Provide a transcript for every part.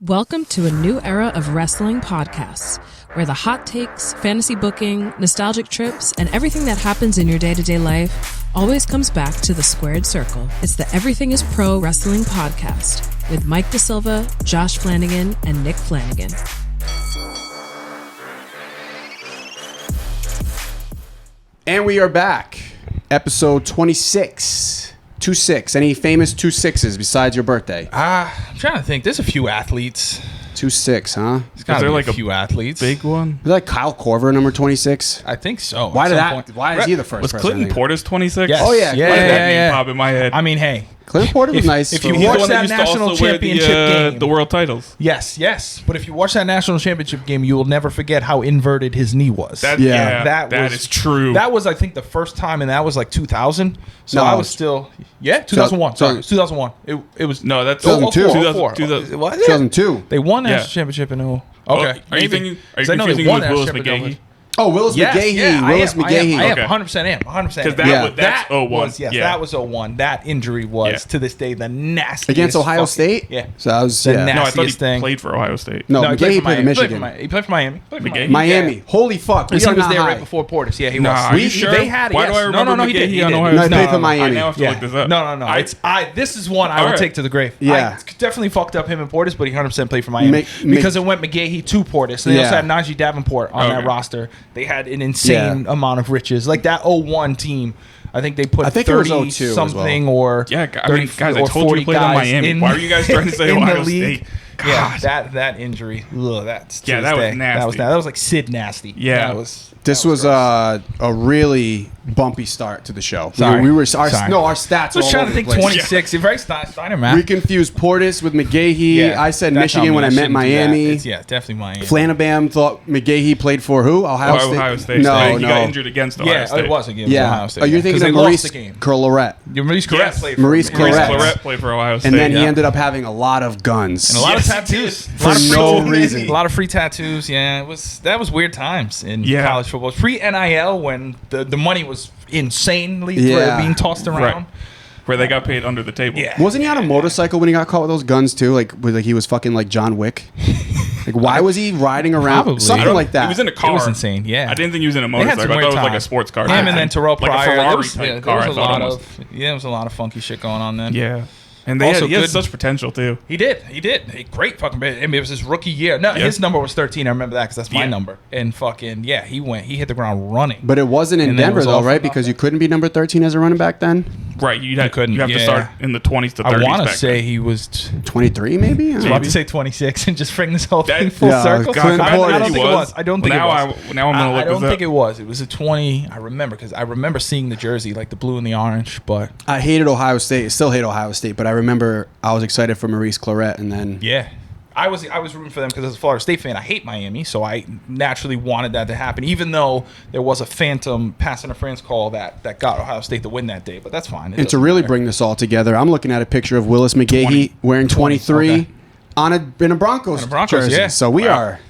Welcome to a new era of wrestling podcasts, where the hot takes, fantasy booking, nostalgic trips, and everything that happens in your day-to-day life always comes back to the squared circle. It's the Everything is Pro Wrestling podcast with Mike DeSilva, Josh Flanagan, and Nick Flanagan. And we are back. Episode 26. 2-6. Any famous 2-6s besides your birthday? I'm trying to think. There's a few athletes. 2-6, huh? There's got to be like a few athletes. Big one? Was that Kyle Korver, number 26? I think so. Why is he the first Was person? Clinton Portis 26? Yes. Oh, yeah. Why did that name yeah. pop in my head? I mean, hey. Clinton Porter was nice. if you He's the watch one that used to also national wear championship game. the world titles. Yes. But if you watch that national championship game, you will never forget how inverted his knee was. That is true. That was, I think, the first time, and that was like 2000. So No, I was still... Yeah, 2001. Sorry, it was 2001. It was... No, that's 2002. 2000. Was it? 2002. They won the Yeah. national championship in... Okay. Are you Maybe. confusing 'Cause I know they with won the Willis national championship. McGahee? Oh, Willis McGahee. Willis McGahee. I am. Okay. 100% am. 100%. Because that that's 01. was, yes, Yeah. that was 01. That injury was, to this day, the nastiest. Against Ohio fucking- State? Yeah. So that was, The yeah. na- No, I thought he nastiest thing. played for Ohio State. No, he McGahee for played for Miami. Michigan. He played for Miami. McGahee? Miami. Yeah. Holy fuck. We He are was not there high. right before Portis. Yeah, he Nah, was. are you sure? They had it. Why yes. do I remember No, he did. McGahee He on did. Ohio No, he State? played for I Miami. now have to look this up. No. This is one I All would right. take to the grave. Yeah. I definitely fucked up him and Portis, but he 100% played for Miami because it went McGahee to Portis. They also had Najee Davenport on that roster. They had an insane amount of riches. Like that 01 team, I think they put 30 something or Yeah, I mean, guys, I told you he played on Miami. Why are you guys trying to say Ohio State? Yeah, that injury. Ugh, that's that was nasty. That was like Sid nasty. Yeah. This was a really bumpy start to the show. Sorry. Our Sorry. stats I was all trying over to think the place. 26. You're very Steiner, man. We confused Portis with McGahee. I said that's Michigan on when I me. meant shouldn't do that. Miami. Definitely Miami. Flanabam thought McGahee played for who? Ohio State. Ohio State. No, He got injured against Ohio State. it was against Yeah. Ohio State. Oh, you're thinking of Maurice Claret. Maurice Claret Yes. played for Maurice Claret. Claret played for Ohio State. And then he ended up having a lot of guns. And a lot Yes, of tattoos. he did. A lot of For no reason. A lot of free tattoos. Yeah, that was weird times in college football. Pre NIL when the money was insanely being tossed around. Right. Where they got paid under the table. Yeah. Wasn't he on a motorcycle when he got caught with those guns too? Like he was fucking like John Wick. Like why was he riding around? Probably. Something like that. He was in a car. It was insane. Yeah. I didn't think he was in a They had motorcycle. some I thought it was weird like a times. sports car. Him and then Terrell like Pryor. a Ferrari There was type car. a I thought lot almost. there was a lot of funky shit going on then. Yeah. And Also he had good- such potential too. He did. A great fucking. I mean, it was his rookie year. No, his number was 13. I remember that because that's my number. And fucking he hit the ground running. But it wasn't in And then it Denver was though, all for right? nothing. Because you couldn't be number 13 as a running back then. Right. You couldn't, have to start in the 20s to 30s. I want to back say then. he was. 23 maybe. I was about to say 26 and just bring this whole thing full Yeah, circle. Clint I Portis. don't think it was. I don't think it was. Now I'm gonna look I don't this think up. it was. It was a 20. I remember because I remember seeing the jersey, like the blue and the orange. But I hated Ohio State. I still hate Ohio State, but I remember I was excited for Maurice Claret, and then yeah, I was rooting for them because as a Florida State fan, I hate Miami, so I naturally wanted that to happen. Even though there was a phantom pass interference call that got Ohio State to win that day, but that's fine. and to really bring this all together, I'm looking at a picture of Willis McGahee wearing 23 okay. in a Broncos Broncos, jersey. yeah. So we are.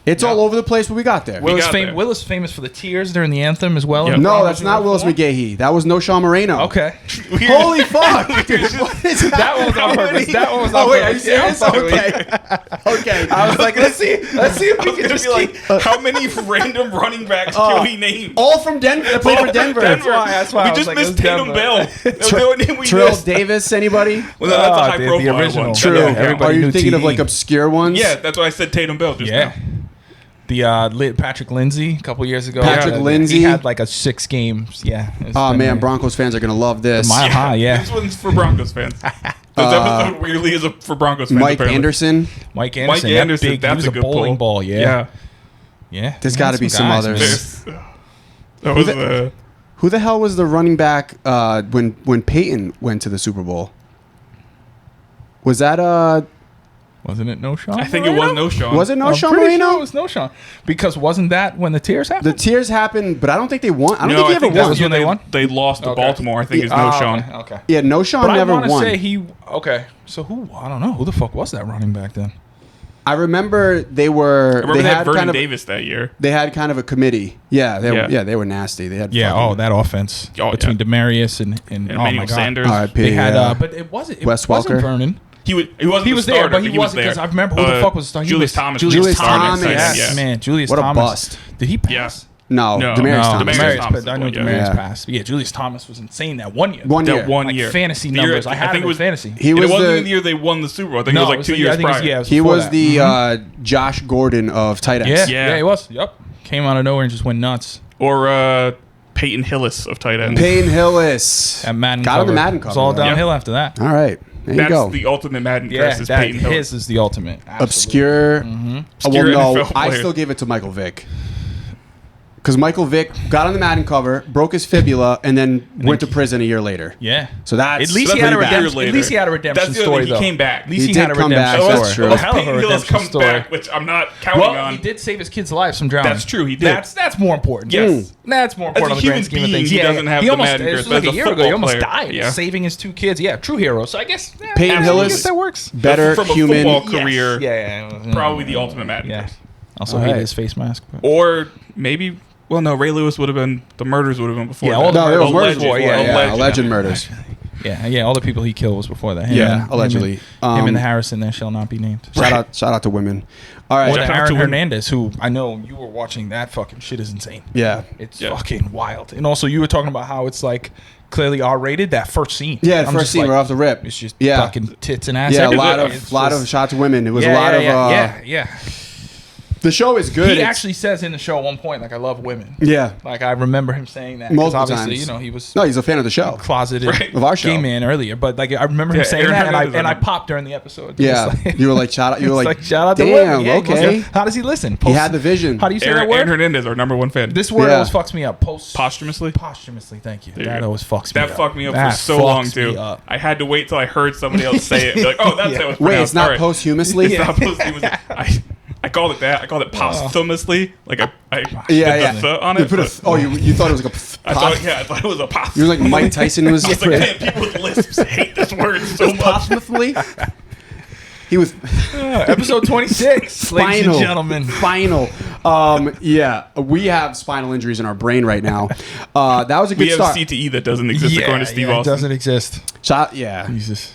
It's all over the place, but we got there. Willis famous for the tears during the anthem as well. Yep. No, that's not Willis McGahee. That was No Sean Moreno. Okay. Holy fuck! Dude, what is That one was on purpose. That one was on Oh wait, are you purpose. serious? Okay. I was like, let's see if we can just be like, how many random running backs can we name? All from Denver. They played for Denver. That's why I We was just like, missed it was Tatum Denver. Bell. That's the only name we Trill missed. Davis. Anybody? Well, no, that's a high the profile original. one. True. Yeah, everybody Are you knew thinking of TE. like obscure ones? Yeah, that's why I said Tatum Bell just Yeah. now. The Patrick Lindsay a couple years ago. Patrick Lindsay. He had like a 6 games. Yeah. Oh man, Broncos fans are gonna love this. Mile high. Yeah. This one's for Broncos fans. This episode weirdly is for Broncos fans. Mike apparently. Anderson. Mike Anderson. Anderson, He that's was a a good bowling pull. ball. Yeah. There's got to be some guys, others. man. That was Who the hell was the running back when Peyton went to the Super Bowl? Was that Wasn't it No Sean? I think it was No Sean. Was it No I'm Sean pretty Moreno? sure it was No Sean. Because wasn't that when the tears happened? The tears happened, but I don't think they won. I don't No, think he ever that won. was when they won? They lost to Okay. Baltimore. I think Yeah. it's No Sean. Okay. Yeah, No Sean But never I want to won. say he. Okay. So who? I don't know. Who the fuck was that running back then? I remember they were. I remember they they had had Vernon kind of. Davis that year. They had kind of a committee. Yeah, Yeah. they were nasty. They had. Yeah. fucking- Oh, that offense Oh, between yeah. Demarius and oh my Emmanuel God. Sanders. R.I.P. They had, yeah. but it wasn't. It Wes wasn't Welker. Vernon. He wasn't. He was there, but he wasn't because I remember who the fuck was the star. Julius Thomas. Man, Julius what Thomas. a bust. Did he pass? Yes. No, Demarius Thomas. I know Demarius passed. Yeah, Julius Thomas was insane that 1 year. One year. Fantasy numbers. I think it was fantasy. It wasn't the year they won the Super Bowl. I think it was like 2 years prior. He was the Josh Gordon of tight ends. Yeah, he was. Yep. Came out of nowhere and just went nuts. Or Peyton Hillis of tight ends. Peyton Hillis. At Madden got on the Madden cover. It's all downhill after that. All right. There you go. That's the ultimate Madden curse is Peyton Hillis. His is the ultimate. Absolutely. Obscure. Obscure NFL I player. still give it to Michael Vick. Because Michael Vick got on the Madden cover, broke his fibula, and then went to prison a year later. Yeah. So that's at least he had a redemption. At least he had a redemption That's the story. He though. came back. At least he he had a did come redemption back. story. That's true. Hell of a Peyton Hillis redemption comes story. back, which I'm not counting on. Well, he did save his kid's life from drowning. That's true. He did. That's more important. Yes. That's more important on the grand scheme of things. He doesn't have the Madden curse. This was like a year ago. He almost player. died saving his 2 kids. Yeah, true hero. So I guess Peyton Hillis, I guess that works. better from a human football career. Yeah. Probably the ultimate Madden curse. Also hated his face mask. Or maybe. Well, no, Ray Lewis would have been. The murders would have been before. Yeah, that. all the murders murders before. Alleged murders. Yeah. All the people he killed was before that. Allegedly. Him and the Harrison there shall not be named. Shout out to women. All right. Or to Aaron Hernandez, who I know you were watching. That fucking shit is insane. Yeah. It's fucking wild. And also, you were talking about how it's like clearly R-rated. That first scene. Yeah, the first scene right off the rip. It's just fucking tits and ass. Yeah, everywhere. a lot of shots of women. It was a lot of. Yeah. The show is good. He actually says in the show at one point, like, I love women. Yeah. Like, I remember him saying that. Multiple obviously, times. he was... No, he's a fan of the show. Closeted of our show. Gay man earlier. But, like, I remember him saying that, and I popped during the episode. Yeah. You were like, shout out. You were like, shout out to damn, women. Yeah, okay. How does he listen? He had the vision. How do you say that word? Aaron Hernandez, our number 1 fan. This word always fucks me up. Posthumously? Posthumously, thank you. That always fucks me up. That fucked me up for so long, too. I had to wait till I heard somebody else say it. Be like, oh, that's how it's pronounced. Wait, it's not posthumously? It's not posthumously. I called it that. I called it posthumously. Like I put the th on it. You thought it was like a I thought it was a post. You were like Mike Tyson was. I was like, man, people with lisps hate this word so much. Posthumously? He was episode 26, ladies and gentlemen. Spinal. We have spinal injuries in our brain right now. That was a good start. We have CTE that doesn't exist according to Steve Austin. It doesn't exist. Jesus.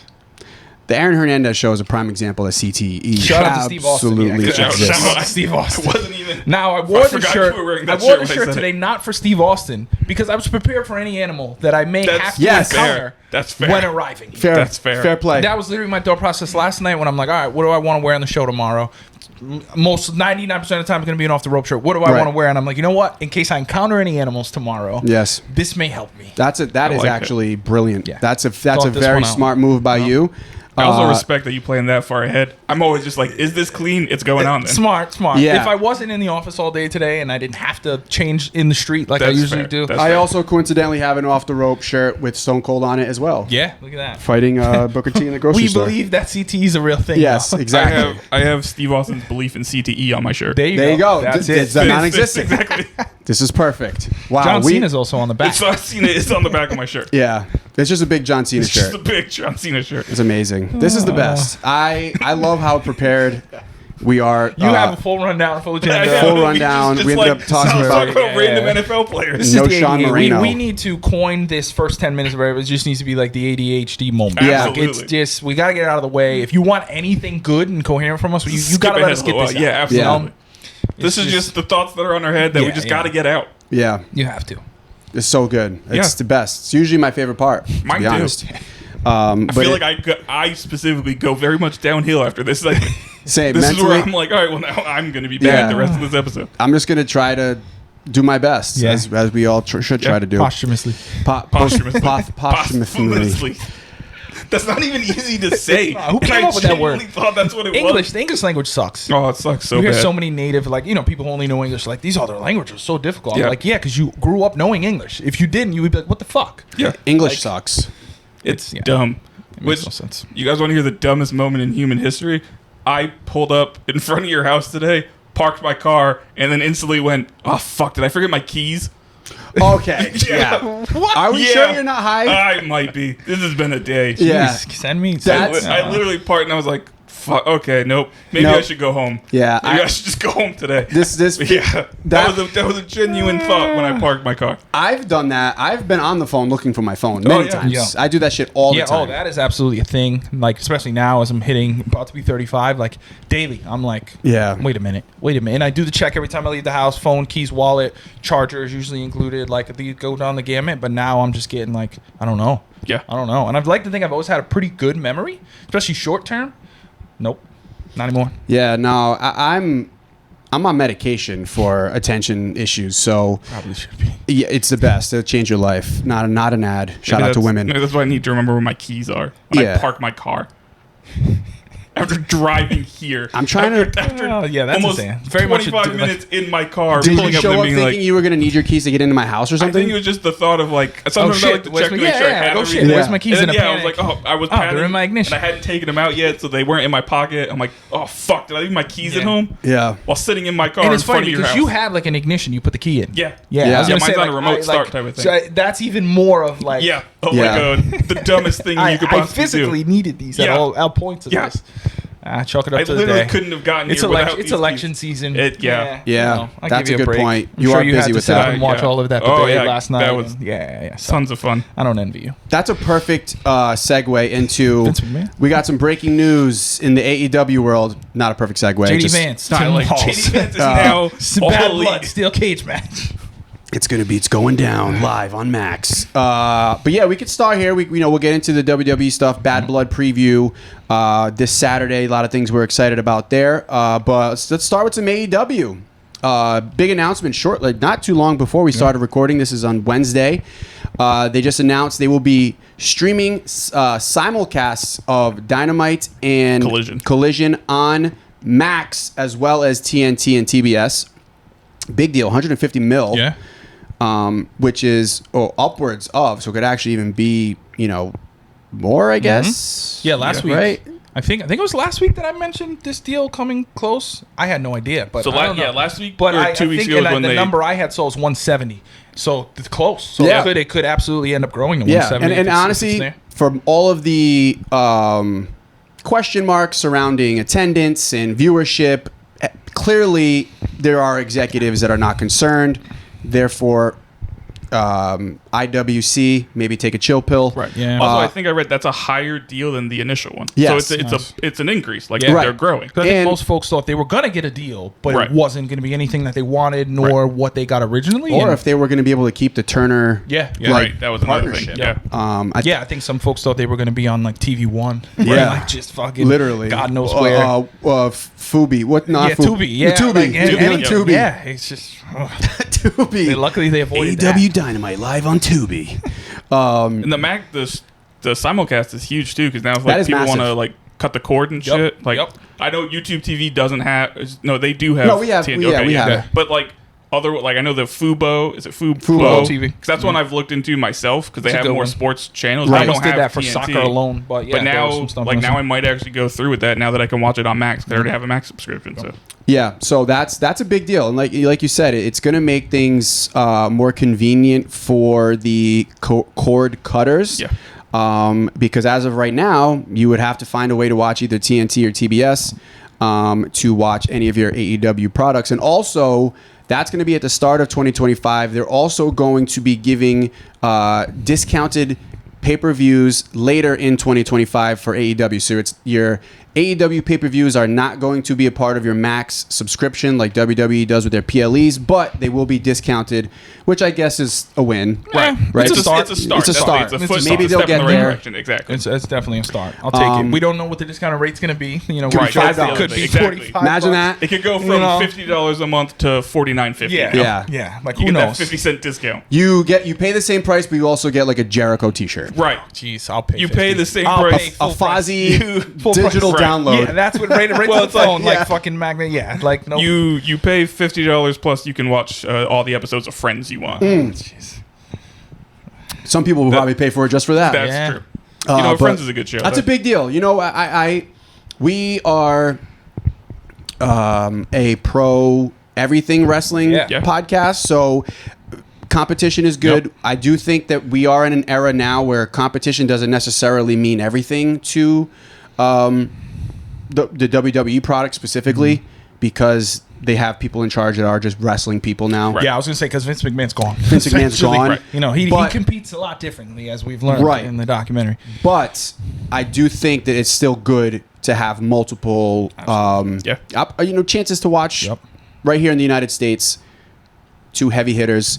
The Aaron Hernandez show is a prime example of CTE. Shout out to Steve Austin. Absolutely Shout out to Steve Austin. Wasn't even. Now I wore the shirt. I wore the shirt today not for Steve Austin because I was prepared for any animal that I may have to encounter. That's fair. When arriving. That's fair. Fair play. That was literally my thought process last night when I'm like, all right, what do I want to wear on the show tomorrow? Most 99% of the time it's going to be an off the rope shirt. What do I want to wear? And I'm like, you know what? In case I encounter any animals tomorrow, this may help me. That is actually brilliant. Yeah. That's a very smart move by you. I also respect that you plan that far ahead. I'm always just like, is this clean? It's going on then. Smart. Yeah. If I wasn't in the office all day today and I didn't have to change in the street like I usually do. I also coincidentally have an off the rope shirt with Stone Cold on it as well. Yeah, look at that. Fighting Booker T in the grocery store. We believe that CTE is a real thing. Yes, exactly. I have Steve Austin's belief in CTE on my shirt. There you go. That's It's non-existent. Exactly. This is perfect. Wow. John Cena's also on the back. John Cena is on the back of my shirt. Yeah. It's just a big John Cena shirt. It's just a big John Cena shirt. It's amazing. This is the best. I love how prepared we are. You have a full rundown, full agenda. Full rundown. We ended up talking about random NFL players. No Sean Moreno. We need to coin this first 10 minutes of it. It just needs to be like the ADHD moment. Yeah. Like it's just, we got to get it out of the way. If you want anything good and coherent from us, you got to let us get this out. Yeah, absolutely. This is just the thoughts that are on our head that we just got to get out. Yeah. You have to. It's so good. It's the best. It's usually my favorite part, to be honest. I feel like I specifically go very much downhill after this. Like, same. This mentally, is where I'm like, all right, well, now I'm going to be bad the rest of this episode. I'm just going to try to do my best, as we all should try to do. Posthumously. Posthumously. That's not even easy to say. Who came up with that word? Thought that's what it was. The English language sucks. Oh, it sucks so bad. You hear so many native, people who only know English, like, these other languages are so difficult. I'm like, because you grew up knowing English. If you didn't, you would be like, what the fuck? Yeah. English sucks. It's dumb. It makes no sense. You guys want to hear the dumbest moment in human history? I pulled up in front of your house today, parked my car, and then instantly went, oh, fuck, did I forget my keys? Okay. Yeah. What? Are we sure you're not high? I might be. This has been a day. Yeah. Jeez, send me. I literally parked and I was like, fuck. Okay, nope. Maybe I should go home. Yeah, maybe I should just go home today. That was a genuine thought when I parked my car. I've done that. I've been on the phone looking for my phone many times. Yeah. I do that shit all the time. Oh, that is absolutely a thing. Like, especially now as I'm about to be 35, like daily, I'm like, wait a minute. And I do the check every time I leave the house. Phone, keys, wallet, charger is usually included. Like, these go down the gamut. But now I'm just getting like, I don't know. Yeah. I don't know. And I'd like to think I've always had a pretty good memory, especially short term. Nope. Not anymore. Yeah, no. I'm on medication for attention issues, so probably should be. Yeah, it's the best. It'll change your life. Not an ad. Shout out to women. Maybe that's why I need to remember where my keys are when I park my car. After driving here, I'm trying to. That's almost very 25 minutes in my car. Did you show up thinking you were going to need your keys to get into my house or something? I think it was just the thought of like sometimes I like to check to make sure I had everything. Where's my keys? I was like, I was they're in my ignition, and I hadn't taken them out yet, so they weren't in my pocket. I'm like, oh fuck, did I leave my keys at home? Yeah, while sitting in my car. And it's funny funny because you have like an ignition, you put the key in. Yeah. Mine's on a remote start type of thing. So that's even more of like, oh my god, the dumbest thing you could possibly do. I physically needed these at all points of this. Chalk it up to the day. I literally couldn't have gotten here without It's election season. That's a good point. You are busy with that. And watch all of that debate last night. That was tons of fun. I don't envy you. That's a perfect segue into. We got some breaking news in the AEW world. Not a perfect segue. JD Vance. JD Vance is now Bad Blood Steel Cage match. It's going down live on Max. But yeah, we could start here. We'll get into the WWE stuff. Bad Blood preview this Saturday. A lot of things we're excited about there. But let's start with some AEW. Big announcement shortly, not too long before we started recording. This is on Wednesday. They just announced they will be streaming simulcasts of Dynamite and Collision on Max as well as TNT and TBS. Big deal, 150 mil. Yeah. Which is upwards of, so it could actually even be, more, I guess. Yeah, last week. Right? I think it was last week that I mentioned this deal coming close. I had no idea, but last week, but or 2 weeks ago, when the number I had saw was 170. So it's close. So it could absolutely end up growing to 170. And honestly, from all of the question marks surrounding attendance and viewership, clearly there are executives that are not concerned. Therefore, IWC, maybe take a chill pill. Right. Yeah. Also, I think I read that's a higher deal than the initial one. Yes. So it's an increase. Like they're growing. I think most folks thought they were going to get a deal, but it wasn't going to be anything that they wanted, nor what they got originally. Or if they were going to be able to keep the Turner. That was another thing. Yeah. I think some folks thought they were going to be on like TV One. Yeah. Like just fucking literally. God knows where. Fubi. What? Not Tubi. Yeah. Tubi. Tubi. Yeah. It's just. Tubi. Luckily, they avoided AEW Dynamite live on Tubi. And the simulcast is huge too, because now it's like people want to like cut the cord and shit. Like I know YouTube TV doesn't have. No, they do have. No, we have. TNT. We have. But like I know the Fubo. Is it Fubo TV? Because that's one I've looked into myself because they have more sports channels. I don't almost did have that for TNT. soccer alone, but now I might actually go through with that now that I can watch it on Max. Because I already have a Max subscription. So. Yeah, so that's a big deal, and like you said, it's going to make things more convenient for the cord cutters. Yeah. Because as of right now, you would have to find a way to watch either TNT or TBS to watch any of your AEW products, and also that's going to be at the start of 2025. They're also going to be giving discounted pay-per-views later in 2025 for AEW. So it's your AEW pay-per-views are not going to be a part of your Max subscription like WWE does with their PLEs, but they will be discounted, which I guess is a win. Right. It's a start. It's a start. Maybe they'll get there. Exactly. It's definitely a start. I'll take it. We don't know what the discounted rate's going to be. Could be $5. Could be exactly. $45. Imagine that. It could go from $50 a month to $49.50. Yeah. Like who knows? That 50-cent discount. You pay the same price, but you also get like a Jericho T-shirt. Right. Jeez, I'll pay. You pay the same price. A Fozzy digital download. Yeah, that's what right on the phone, like fucking magnet. Yeah, like no. You pay $50 plus you can watch all the episodes of Friends you want. Jeez. Some people will probably pay for it just for that. That's true. Friends is a good show. That's a big deal. We are a pro everything wrestling podcast, so competition is good. Yep. I do think that we are in an era now where competition doesn't necessarily mean everything to the WWE product specifically because they have people in charge that are just wrestling people now. Right. Yeah, I was gonna say because Vince McMahon's gone. Vince McMahon's gone. Right. You know, he competes a lot differently as we've learned in the documentary. But I do think that it's still good to have multiple, chances to watch right here in the United States. 2 heavy hitters,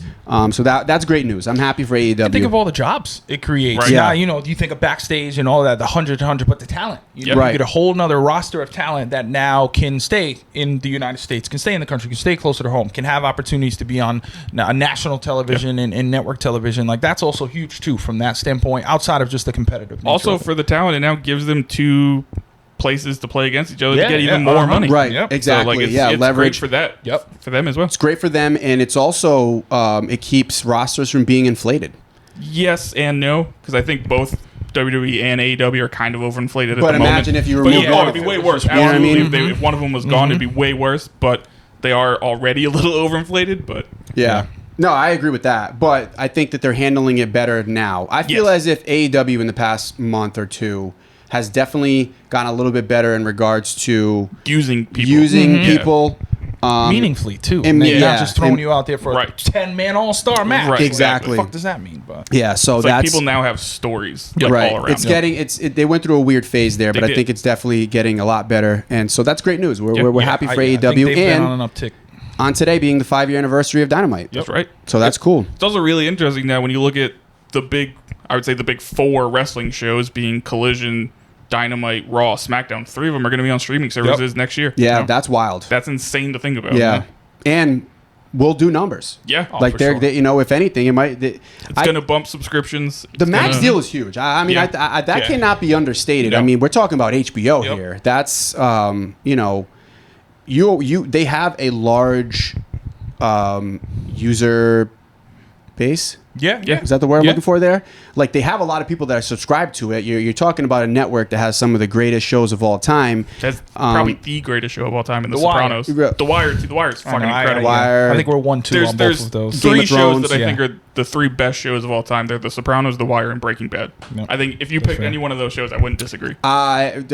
so that's great news. I'm happy for AEW. And think of all the jobs it creates. Right. Yeah, you think of backstage and all that, the 100 to 100, but the talent. You get a whole nother roster of talent that now can stay in the United States, can stay in the country, can stay closer to home, can have opportunities to be on national television and network television. Like that's also huge too from that standpoint, outside of just the competitive. Also for the talent, it now gives them 2 places to play against each other to get even more money. Right, exactly. So it's leverage great for that. For them as well. It's great for them, and it's also it keeps rosters from being inflated. Yes and no, because I think both WWE and AEW are kind of overinflated at the moment. But imagine if you remove it'd be way worse. Absolutely, if one of them was gone, it'd be way worse. But they are already a little overinflated. But no, I agree with that. But I think that they're handling it better now. I feel as if AEW in the past month or 2 has definitely gotten a little bit better in regards to using people. Meaningfully too, and not just throwing you out there for a 10-man all-star match. Right. Exactly. What the fuck does that mean? But so it's that's like people now have stories all around. It's they went through a weird phase there, but I think it's definitely getting a lot better, and so that's great news. We're happy for AEW, I think they've been on an uptick. On today being the 5-year anniversary of Dynamite. That's right. So that's cool. It's also really interesting now when you look at the big 4 wrestling shows being Collision, Dynamite, Raw, SmackDown. 3 of them are going to be on streaming services next year. Yeah, that's wild. That's insane to think about. Yeah, and we'll do numbers. Yeah, they, if anything, it might. It's going to bump subscrips. The Max deal is huge. I mean, that cannot be understated. I mean, we're talking about HBO here. That's they have a large user base. Yeah. Is that the word I'm looking for there? Like, they have a lot of people that are subscribed to it. You're talking about a network that has some of the greatest shows of all time. That's probably the greatest show of all time in The Sopranos. The Wire is fucking incredible. I think we're 1-2 on both of those. 3 shows that I think are the 3 best shows of all time. They're The Sopranos, The Wire, and Breaking Bad. Yep. I think if you pick any one of those shows, I wouldn't disagree. If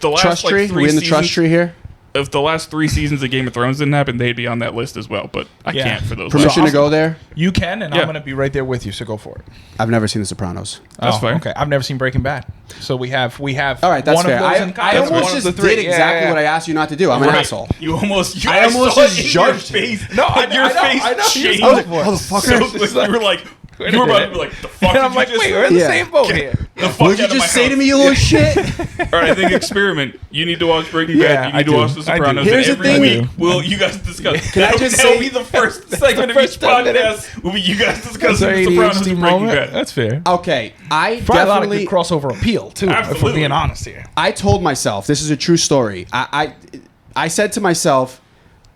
the last trust tree, we in the trust tree here. If the last 3 seasons of Game of Thrones didn't happen, they'd be on that list as well. But I can't for those. Permission to go there? You can, and I'm going to be right there with you. So go for it. I've never seen The Sopranos. That's fine. Okay, I've never seen Breaking Bad. So we have. All right, that's fair. I almost just did exactly what I asked you not to do. I'm an asshole. I almost just judged face. No, your face changed. How the fuck? You were like. You were about to be like, the fuck? And I'm like, wait, we're in the same boat here. What did you just say to me, you little shit? All right, I think experiment. You need to watch Breaking Bad. You need to watch The Sopranos. Here's the thing. Week, you guys discuss. Can I just say be the first segment of each podcast will be you guys discussing The Sopranos and Breaking Bad. That's fair. Okay, I definitely a lot of good crossover appeal too. Absolutely. If we're being honest here. I told myself, this is a true story. I said to myself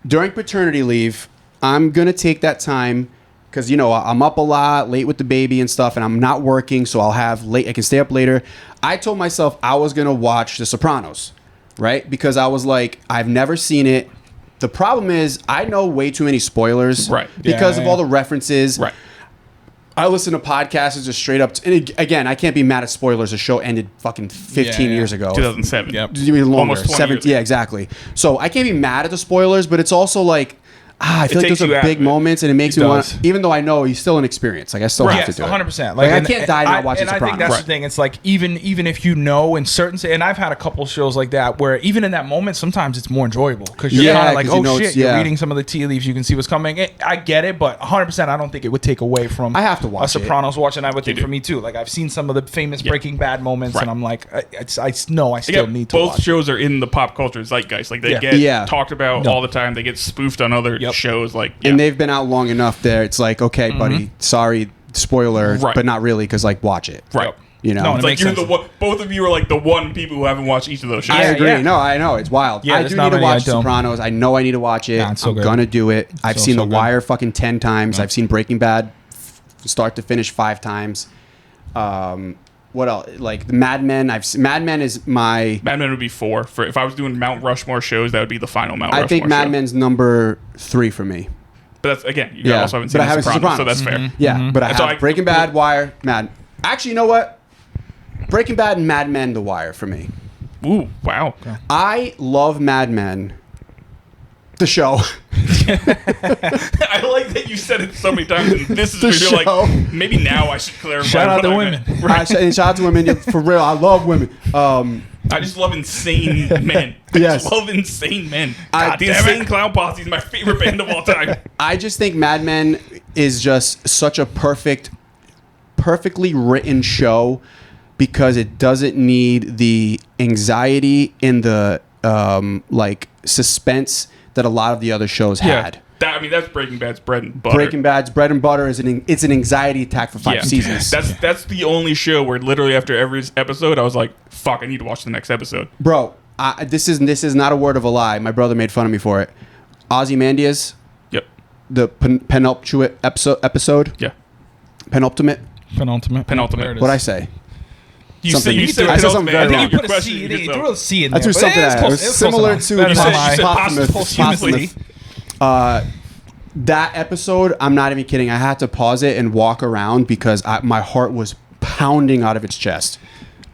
during paternity leave, I'm gonna take that time. Because, I'm up a lot, late with the baby and stuff, and I'm not working, so I can stay up later. I told myself I was going to watch The Sopranos, right? Because I was like, I've never seen it. The problem is, I know way too many spoilers. Right. Because of all the references. Right. I listen to podcasts and just straight up. And again, I can't be mad at spoilers. The show ended fucking 15 years ago. 2007. Yep. Longer. Almost 20 years. Yeah, exactly. So I can't be mad at the spoilers, but it's also like, I feel like those are big moments, and it makes me want. Even though I know he's still an experience, like I still have to do it. 100%. Like I can't die not watching Sopranos. And I think that's the thing. It's like even if you know in certain, and I've had a couple shows like that where even in that moment, sometimes it's more enjoyable because you're kind of like, oh shit, you're reading some of the tea leaves, you can see what's coming. I get it, but 100%, I don't think it would take away from. I have to watch a Sopranos watch, and I would think for me too. Like I've seen some of the famous Breaking Bad moments, and I'm like, I know I still need to. Both shows are in the pop culture zeitgeist. Like they get talked about all the time. They get spoofed on other shows. Like. And they've been out long enough there. It's like, okay, buddy, sorry, spoiler, but not really, because like, watch it. Right. No, it's like you're both of you are like the one people who haven't watched each of those shows. I agree. Yeah. No, I know. It's wild. Yeah, I do need to watch Sopranos. I know I need to watch it. I'm going to do it. I've seen The Wire fucking 10 times. I've seen Breaking Bad start to finish 5 times. What else? Like the Mad Men. Mad Men is my. Mad Men would be 4. If I was doing Mount Rushmore shows, that would be the final Mount Rushmore. I think Mad Men's number 3 for me. But that's again, you also haven't seen The Sopranos, so that's fair. Yeah, but I have Breaking Bad, Wire, Mad. Actually, you know what? Breaking Bad and Mad Men, The Wire for me. Ooh, wow. Okay. I love Mad Men. The show. I like that you said it so many times. And this is The where you're show. like, maybe now I should clarify. Shout out what to I women. meant. Right. And shout out to women. For real, I love women. I just love insane men. I Yes. just love insane men. God the damn Insane Clown Posse is my favorite band of all time. I just think Mad Men is just such a perfectly written show because it doesn't need the anxiety and the like suspense that a lot of the other shows had. That's Breaking Bad's bread and butter. Breaking Bad's bread and butter is it's an anxiety attack for 5 seasons. That's the only show where literally after every episode I was like, fuck, I need to watch the next episode. Bro, this is not a word of a lie. My brother made fun of me for it. Ozymandias, Yep. the penultimate episode. Yeah. Penultimate. Penultimate. What'd I say? You Something. said, you said I said something very I wrong. think you put a C in it. You threw a C in there. I threw something at it. It was similar to posthumously. That episode, I'm not even kidding. I had to pause it and walk around because my heart was pounding out of its chest.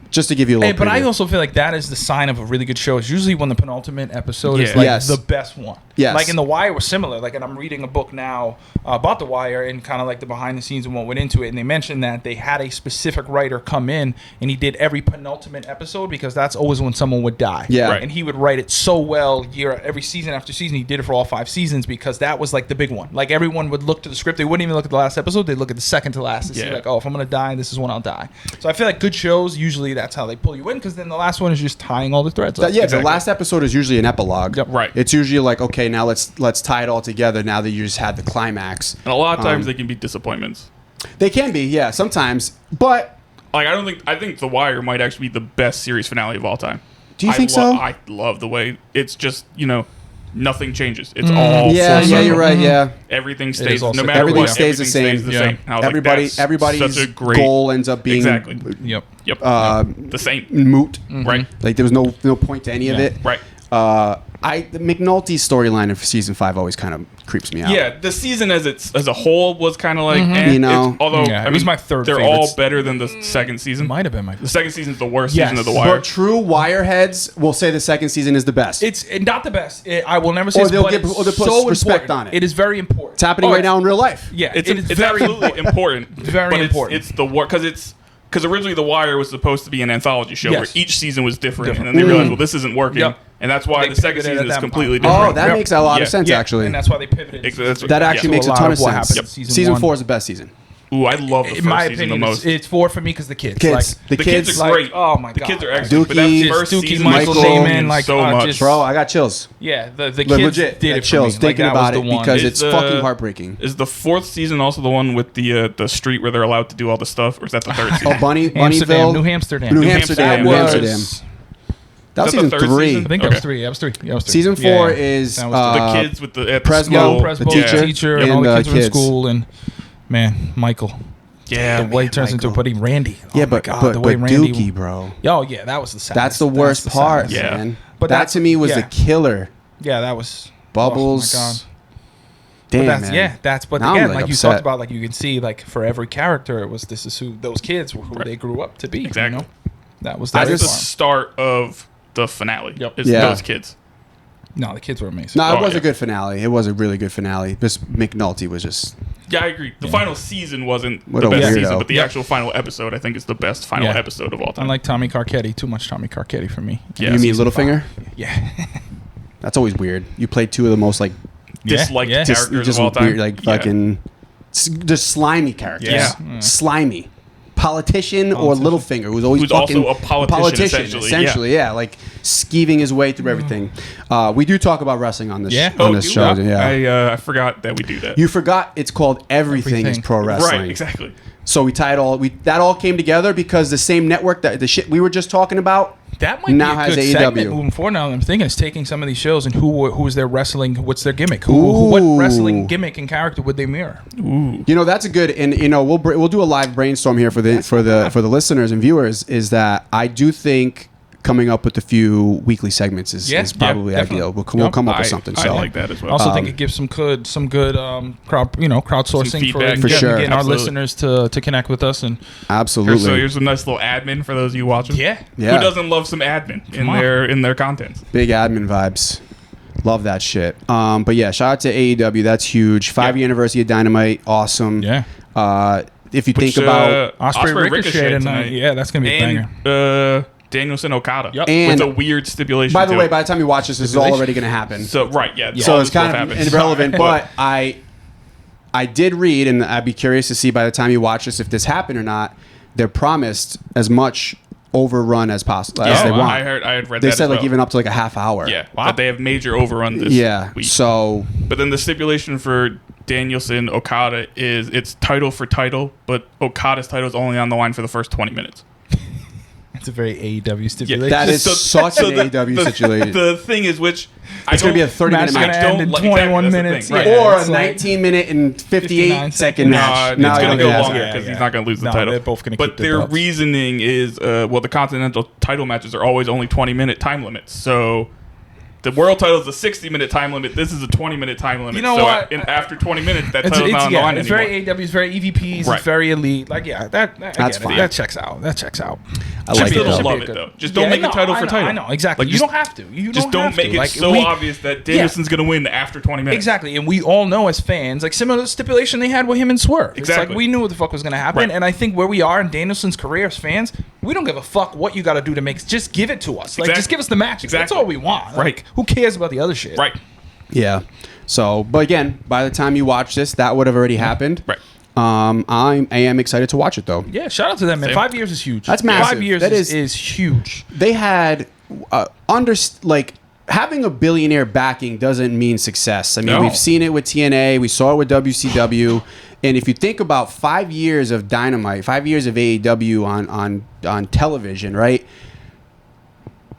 Just to give you a little But I preview. also feel like that is the sign of a really good show. It's usually when the penultimate episode is like the best one. Yes. Like in The Wire was similar. Like, and I'm reading a book now about The Wire and kind of like the behind the scenes and what went into it. And they mentioned that they had a specific writer come in and he did every penultimate episode because that's always when someone would die. Yeah. Right. And he would write it so well every season after season. He did it for all 5 seasons because that was like the big one. Like everyone would look to the script. They wouldn't even look at the last episode. They'd look at the second to last and see like, oh, if I'm going to die, this is when I'll die. So I feel like good shows, usually that's how they pull you in because then the last one is just tying all the threads up. The last episode is usually an epilogue. Yep. Right. It's usually like, okay, now let's tie it all together now that you just had the climax. And a lot of times they can be disappointments. They can be, yeah, sometimes. But Like, I think The Wire might actually be the best series finale of all time. do you think so? I love the way it's just, nothing changes. It's all Yeah, full you're circle. right, yeah. Everything is stays, all no circle. matter Everything what, stays the everything same. stays the same. I was like, that's Everybody's such a great goal ends up being Yep. The same. moot. Right. Like there was no point to any of it. Right. The McNulty's storyline of season 5 always kind of creeps me out. Yeah, the season as a whole was kind of like, You know? although Yeah, it was my third they're favorite. all better than the second season. Might have been my The second season is the worst Yes. season of The Wire. But true Wireheads will say the second season is the best. It's not the best. I will never say Or it's, they'll but give- it's or they'll put so respect important. on it. It is very important. It's happening right now in real life. Yeah, It's it is it's very absolutely important. Very but important. It's the work because originally The Wire was supposed to be an anthology show Yes. where each season was different, and then they realized, well, this isn't working, Yep. and that's why They the second pivoted at season is that completely point. different. Oh, that makes a lot of sense, Yeah, actually. and that's why they pivoted. That actually makes a ton of sense. Yep. Season 4 is the best season. Ooh, I love the In my first season opinion, the most. it's 4 for me because the kids. Kids. Like, The kids are great. oh my The god, kids are excellent. But Dookie, that first Dookie, season, Michael Michael, Damon, like so much. just, Bro, I got chills. yeah, the kids Legit. did Got it chills for me. thinking Like, that was about the it one. because Is it's the- fucking heartbreaking. Is the fourth season also the one with the street where they're allowed to do all the stuff, or is that the third season? Oh, Amsterdam, Bunnyville. New Amsterdam. New New Amsterdam. New Amsterdam. Amsterdam. That was Is that the season third 3. season? I think that Okay. was 3. That was 3. Yeah, that was 3. Season 4 is That was The kids with the at the Presbo, school. Presbo, teacher, and all the and, kids were in kids. school, and man, Michael. Yeah, The way he turns into, Michael. but Randy. Yeah, Oh my but God, the way but Randy. Dookie, bro. Oh yeah, that was the saddest. That's the worst part, saddest. Yeah. man. But that that's- to me was yeah. the killer. Yeah, that was Bubbles. Oh my God. Damn, But that's, man. yeah, that's. But Now I'm, again, like, like you upset. talked about, like you can see, like for every character, it was this is who those kids were, who they grew up to be. Exactly. You know? That was That's that the farm. start of the finale. Yep. It's Yeah. those kids. No, the kids were amazing. No, it Oh, was yeah. a good finale. It was a really good finale. This McNulty was just Yeah, I agree. The final season wasn't What the a best weirdo. season, but the Yep. actual final episode, I think, is the best final Yeah. episode of all time. Unlike Tommy Carcetti, too much Tommy Carcetti for me. Yeah, you mean season Littlefinger? Yeah. That's always weird. You played 2 of the most like disliked yeah. characters just of all time. weird, like Yeah. fucking just slimy characters. Yeah. Slimy. Politician or Littlefinger, who's always Who's fucking also a politician, essentially, yeah, like skeeving his way through everything. We do talk about wrestling on this Yeah. on Oh, this do show. we? Yeah, I forgot that we do that. you forgot it's called Everything is Everything. Pro Wrestling. Right, exactly. So we tied all that all came together because the same network that the shit we were just talking about That might now be a has good AEW. segment moving forward. Now that I'm thinking, is taking some of these shows and who is their wrestling? What's their gimmick? What Ooh. wrestling gimmick and character would they mirror? You know, that's a good, and you know, we'll do a live brainstorm here for the listeners and viewers. Is that I do think coming up with a few weekly segments is probably ideal. We'll come up with something. I so like that as well. I also think it gives some good crowdsourcing for sure. Getting our listeners to connect with us. And absolutely. So here's a nice little admin for those of you watching. Yeah. Who doesn't love some admin in their content? Big admin vibes. Love that shit. But yeah, shout out to AEW. That's huge. 5-year anniversary of Dynamite. Awesome. Yeah. If you think about Ospreay Ricochet tonight, that's gonna be a banger. Danielson Okada. Yep. And with a weird stipulation. By the way, by the time you watch this is already going to happen. So So it's kind of irrelevant. But I did read, and I'd be curious to see by the time you watch this if this happened or not. They're promised as much overrun as possible as they want. I had read they that. said as like well. even up to like a half hour. Yeah, that they have major overrun this week. So but then the stipulation for Danielson Okada is it's title for title, but Okada's title is only on the line for the first 20 minutes. It's a very AEW stipulation. Yeah, that is such an AEW situation. The thing is, which it's going to be a 30-minute match. I don't like 21 minutes, right. Or a 19-minute and 58-second match. No, it's going to go longer because he's not going to lose the title. They're both going to keep their reasoning is, the Continental title matches are always only 20-minute time limits. So the world title is a 60-minute time limit. This is a 20-minute time limit. You know what? After 20 minutes, that title's not on the line anymore. It's very AEW. It's very EVPs. It's very elite. Like, that's fine. That checks out. I like People it. love it though. Just don't make it title for title. I know exactly. Like, you don't have to. Just don't make it so obvious that Danielson's going to win after 20 minutes. Exactly, and we all know as fans, like similar to the stipulation they had with him and Swerve. Exactly. It's like we knew what the fuck was going to happen, Right. and I think where we are in Danielson's career as fans, we don't give a fuck what you got to do to make. Just give it to us. Like, just give us the matches. Exactly. That's all we want. Like, who cares about the other shit? Right. Yeah. So, but again, by the time you watch this, that would have already happened. Right. I am excited to watch it though. Yeah, shout out to them, man. Same. 5 years is huge. That's massive. 5 years That is huge. They had having a billionaire backing doesn't mean success. I mean, we've seen it with TNA, we saw it with WCW, and if you think about 5 years of Dynamite, 5 years of AEW on television, right?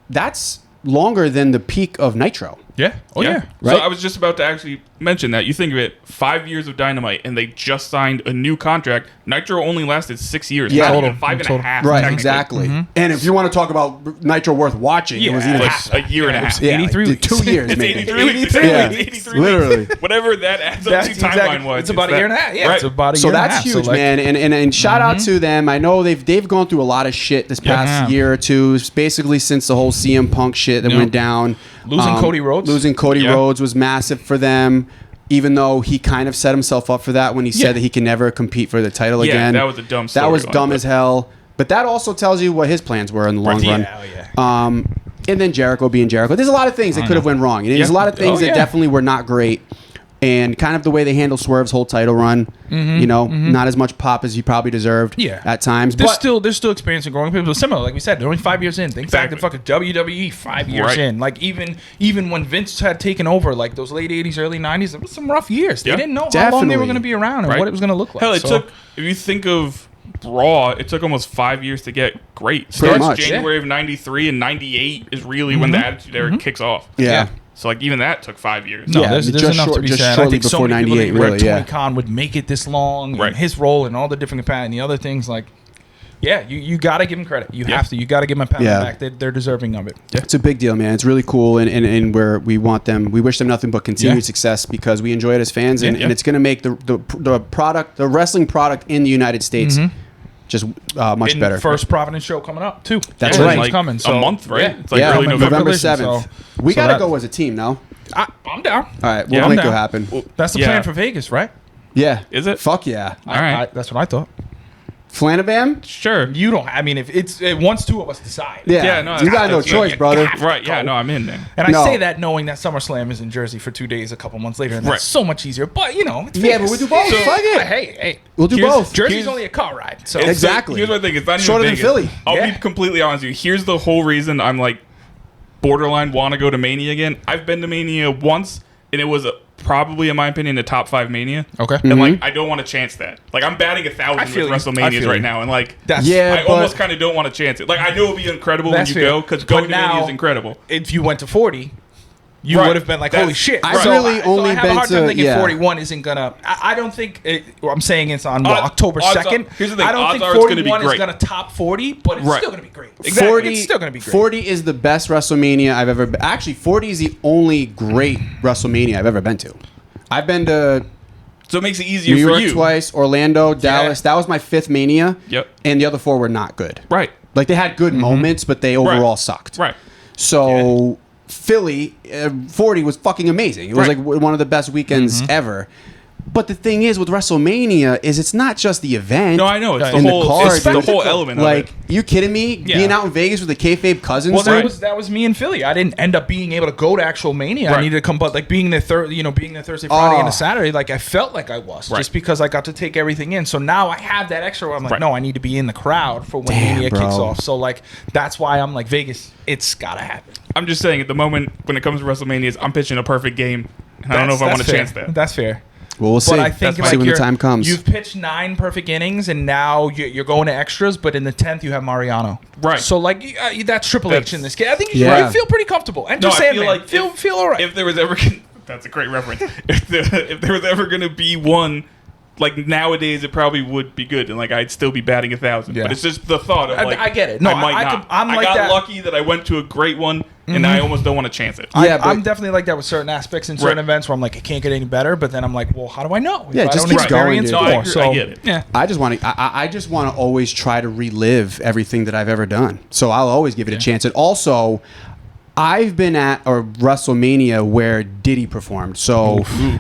That's longer than the peak of Nitro. Yeah. Oh yeah. Right? So I was just about to actually mention that. You think of it, 5 years of Dynamite, and they just signed a new contract. Nitro only lasted 6 years. Yeah. Not even 5.5. Right, exactly. Mm-hmm. And if you want to talk about Nitro worth watching, it was even like a year and a half. 83 weeks. 2 years, It's maybe. 83 weeks. Yeah. 83 Literally. weeks. Whatever that adds up to timeline-wise. It's about a year and a half. Yeah, Right. it's about a So year and a half. that's huge, man. And shout out to them. I know they've gone through a lot of shit this past year or two, basically since the whole CM Punk shit that went down. Losing Cody Rhodes. Losing Cody Rhodes was massive for them, even though he kind of set himself up for that when he said that he can never compete for the title again. That was a dumb story. That was dumb as hell. But that also tells you what his plans were in the long run. And then Jericho being Jericho. There's a lot of things that could have went wrong. And there's a lot of things that definitely were not great. And kind of the way they handle Swerve's whole title run, not as much pop as he probably deserved at times. They're still experiencing growing people. Similar, like we said, they're only 5 years in. Think back to fucking WWE 5 years in. Like even when Vince had taken over, like those late 80s, early 90s, there was some rough years. They didn't know how long they were going to be around and what it was going to look like. Hell, it took, if you think of Raw, it took almost 5 years to get great. Pretty Starts much. January of 93 and 98 is really when the Attitude Era kicks off. Yeah. So like even that took 5 years. No, there's enough to be said. Shortly I think before so many 98, people really, Tony Khan would make it this long, and his role and all the different capacity and the other things. Like, you got to give him credit. You have to. You got to give him a pat on the back. They're deserving of it. Yeah. It's a big deal, man. It's really cool, and where we want them, we wish them nothing but continued success because we enjoy it as fans, and it's going to make the wrestling product in the United States just much better. First Providence show coming up too. That's right. Like coming. So a month, right? Yeah. It's like early November. 7th. So We got to go as a team now. I'm down. All right, we'll make it happen. That's the plan for Vegas, right? Yeah. Is it? Fuck yeah. All right. That's what I thought. Flanabam? Sure. You don't. I mean, if it's once two of us decide. Yeah. No, you got no choice, brother. Right. Yeah. No, I'm in there. And I say that knowing that SummerSlam is in Jersey for 2 days, a couple months later, and that's so much easier. But it's but Vegas. we'll do both. Fuck it. Hey, We'll do both. Jersey's only a car ride. So Exactly. Here's my thing. It's not Shorter even than Vegas. Philly. I'll be completely honest with you. Here's the whole reason I'm like borderline want to go to Mania again. I've been to Mania once, and it was probably, in my opinion, a top 5 Mania. Okay. And like, I don't want to chance that. Like, I'm batting 1,000 with WrestleManias right now, and like, I almost kind of don't want to chance it. Like, I know it'll be incredible when you go because going to Mania is incredible. If you went to 40, you would have been like, holy shit. I really only have been a hard time thinking yeah. 41 isn't going to... I don't think... I'm saying it's on October 2nd. Here's the thing. I don't think 41 is going to top 40, but it's still going to be great. Exactly. 40, it's still going to be great. 40 is the best WrestleMania I've ever been. Actually, 40 is the only great WrestleMania I've ever been to. I've been to... So it makes it easier New for York you. twice, Orlando, Dallas. That was my 5th Mania. Yep. And the other 4 were not good. Right. Like, they had good moments, but they overall sucked. Right. So, Philly, 40 was fucking amazing. It was like one of the best weekends ever. But the thing is with WrestleMania is it's not just the event. No, I know. It's the whole element like, of it. You kidding me? Yeah. Being out in Vegas with the kayfabe cousins. Well, that was me in Philly. I didn't end up being able to go to actual Mania. I needed to come, but like being there being there Thursday, Friday, and a Saturday, like I felt like I was just because I got to take everything in. So now I have that extra. Where I'm like, no, I need to be in the crowd for when Mania kicks off. So like that's why I'm like Vegas. It's gotta happen. I'm just saying at the moment when it comes to WrestleManias, I'm pitching a perfect game, and I don't know if I want to chance that. That's fair. Well, we'll see. But I think like when the time comes. You've pitched 9 perfect innings, and now you're going to extras. But in the 10th, you have Mariano. Right. So like that's Triple H in this game. I think you feel pretty comfortable. And just saying, like feel all right. If there was ever, that's a great reference. If there was ever going to be one. Like nowadays, it probably would be good, and like I'd still be batting 1,000. Yeah. But it's just the thought of like I get it. No, I might not. I got lucky that I went to a great one, and I almost don't want to chance it. Yeah, I'm definitely like that with certain aspects in certain events where I'm like, it can't get any better. But then I'm like, well, how do I know? Yeah, just keep going. No, I get it. Yeah, I just want to always try to relive everything that I've ever done. So I'll always give it a chance. And also, I've been at a WrestleMania where Diddy performed, so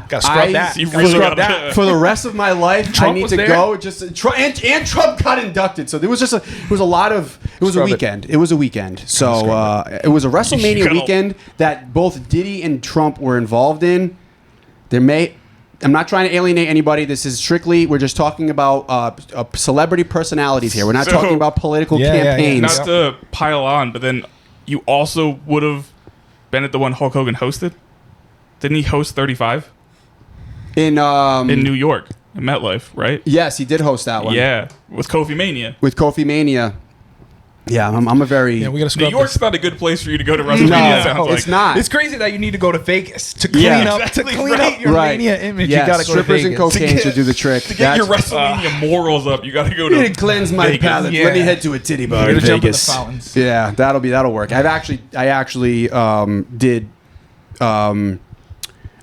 gotta scrub that. You really scrub that for the rest of my life. Trump I need was to there? go. And Trump got inducted, so there was a weekend. It was a weekend. So it was a WrestleMania weekend that both Diddy and Trump were involved in. I'm not trying to alienate anybody. This is strictly, we're just talking about celebrity personalities here. We're not talking about political campaigns. Not to pile on, but then. You also would have been at the one Hulk Hogan hosted? Didn't he host 35? In New York, in MetLife, right? Yes, he did host that one. Yeah, with Kofi Mania. Yeah, I'm a very... Yeah, we gotta New York's not a good place for you to go to WrestleMania. No, it's not. It's crazy that you need to go to Vegas to clean up your Mania image. Yeah, you gotta go to strippers Vegas. and cocaine should do the trick. To get your WrestleMania morals up, you gotta go to cleanse my Vegas. palate. Let me head to a titty bar in Vegas. Yeah, that'll work. I actually did.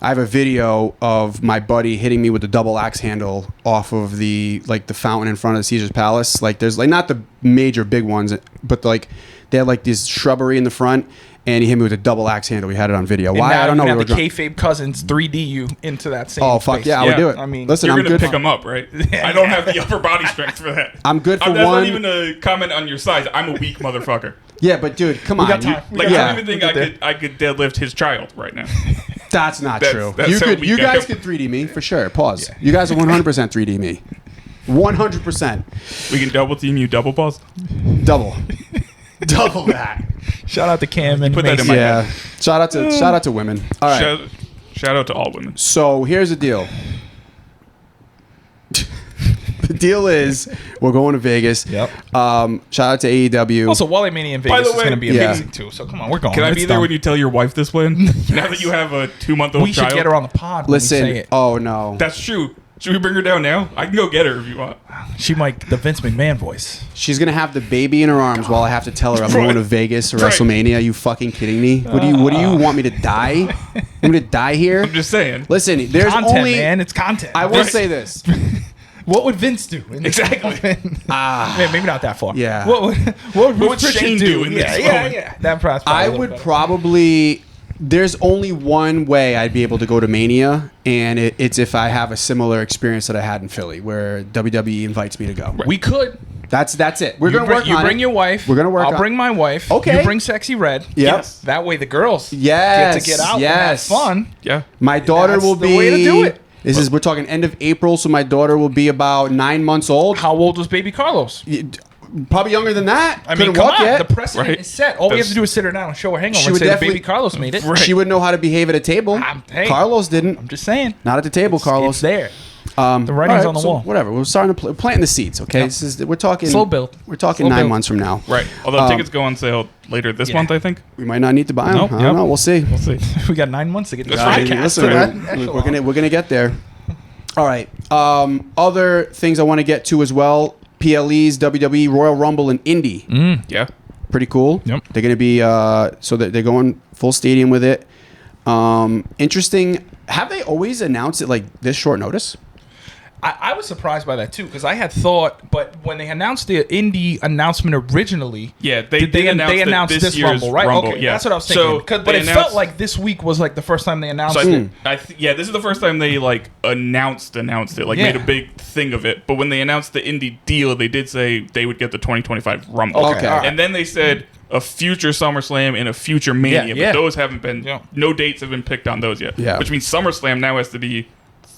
I have a video of my buddy hitting me with the double axe handle off of the fountain in front of the Caesar's Palace. Like there's like not the major big ones, but like they had like this shrubbery in the front, and he hit me with a double axe handle. We had it on video. And why? I don't know. Have the kayfabe cousins 3D you into that same. Oh fuck space. yeah, I would do it. I mean, listen, you're I'm gonna good. pick them up, right? I don't have the upper body strength for that. I'm good for that's one. That's not even a comment on your size. I'm a weak motherfucker. Yeah, but dude, come on. I don't even think I could deadlift his child right now. That's not true. You guys could 3D me for sure. Pause. Yeah. You guys are 100% 3D me. 100%. We can double team you. Double pause. Double that. Shout out to Cam and put that in my head. Shout out to women. All right. Shout out to all women. So here's the deal. The deal is we're going to Vegas. Yep. Shout out to AEW. Also, Wally Mania in Vegas is going to be amazing too. So come on, we're going. Can I be there when you tell your wife this plan? Yes. Now that you have a 2-month-old child, we should get her on the pod. Listen. Oh no. That's true. Should we bring her down now? I can go get her if you want. She might the Vince McMahon voice. She's gonna have the baby in her arms while I have to tell her I'm going to Vegas or WrestleMania. Are you fucking kidding me? What do you want me to die? You want me to die here? I'm just saying. Listen, there's content, only man. It's content. I will say this. What would Vince do? Exactly. Maybe not that far. Yeah. What would Shane do in this moment? Yeah. That I would probably. There's only one way I'd be able to go to Mania, and it's if I have a similar experience that I had in Philly, where WWE invites me to go. We could. That's it. We're gonna work on it. You bring your wife. We're gonna work. I'll bring my wife. Okay. You bring Sexy Red. Yep. Yes. That way the girls get to get out and have fun. Yeah. My daughter will be. The way to do it. We're talking end of April, so my daughter will be about 9 months old. How old was baby Carlos? Probably younger than that. I mean, come on. Yet. The precedent is set. All we have to do is sit her down and show her hangover and say that baby Carlos made it. She would know how to behave at a table. Hey, Carlos didn't. I'm just saying. Not at the table, Carlos. It's there. The writing's on the wall. Whatever. We're starting to planting the seeds. Okay, we're talking slow build. We're talking 9 months from now. Right. Although tickets go on sale later this month, I think. We might not need to buy them. I don't know. We'll see. We got 9 months to get this podcast. Listen, we're gonna get there. All right. Other things I want to get to as well. PLE's WWE Royal Rumble in Indy. Yeah. Pretty cool. Yep. They're going to be so that they're going full stadium with it. Interesting. Have they always announced it like this short notice? I was surprised by that too, because I had thought, but when they announced the indie announcment originally, they announced this Rumble, right? Rumble, okay, that's what I was thinking. But it felt like this week was like the first time they announced it. This is the first time they like announced it, like made a big thing of it. But when they announced the indie deal, they did say they would get the 2025 Rumble. Okay, right. And then they said a future SummerSlam and a future Mania, but those haven't been. No dates have been picked on those yet. Yeah. Which means SummerSlam now has to be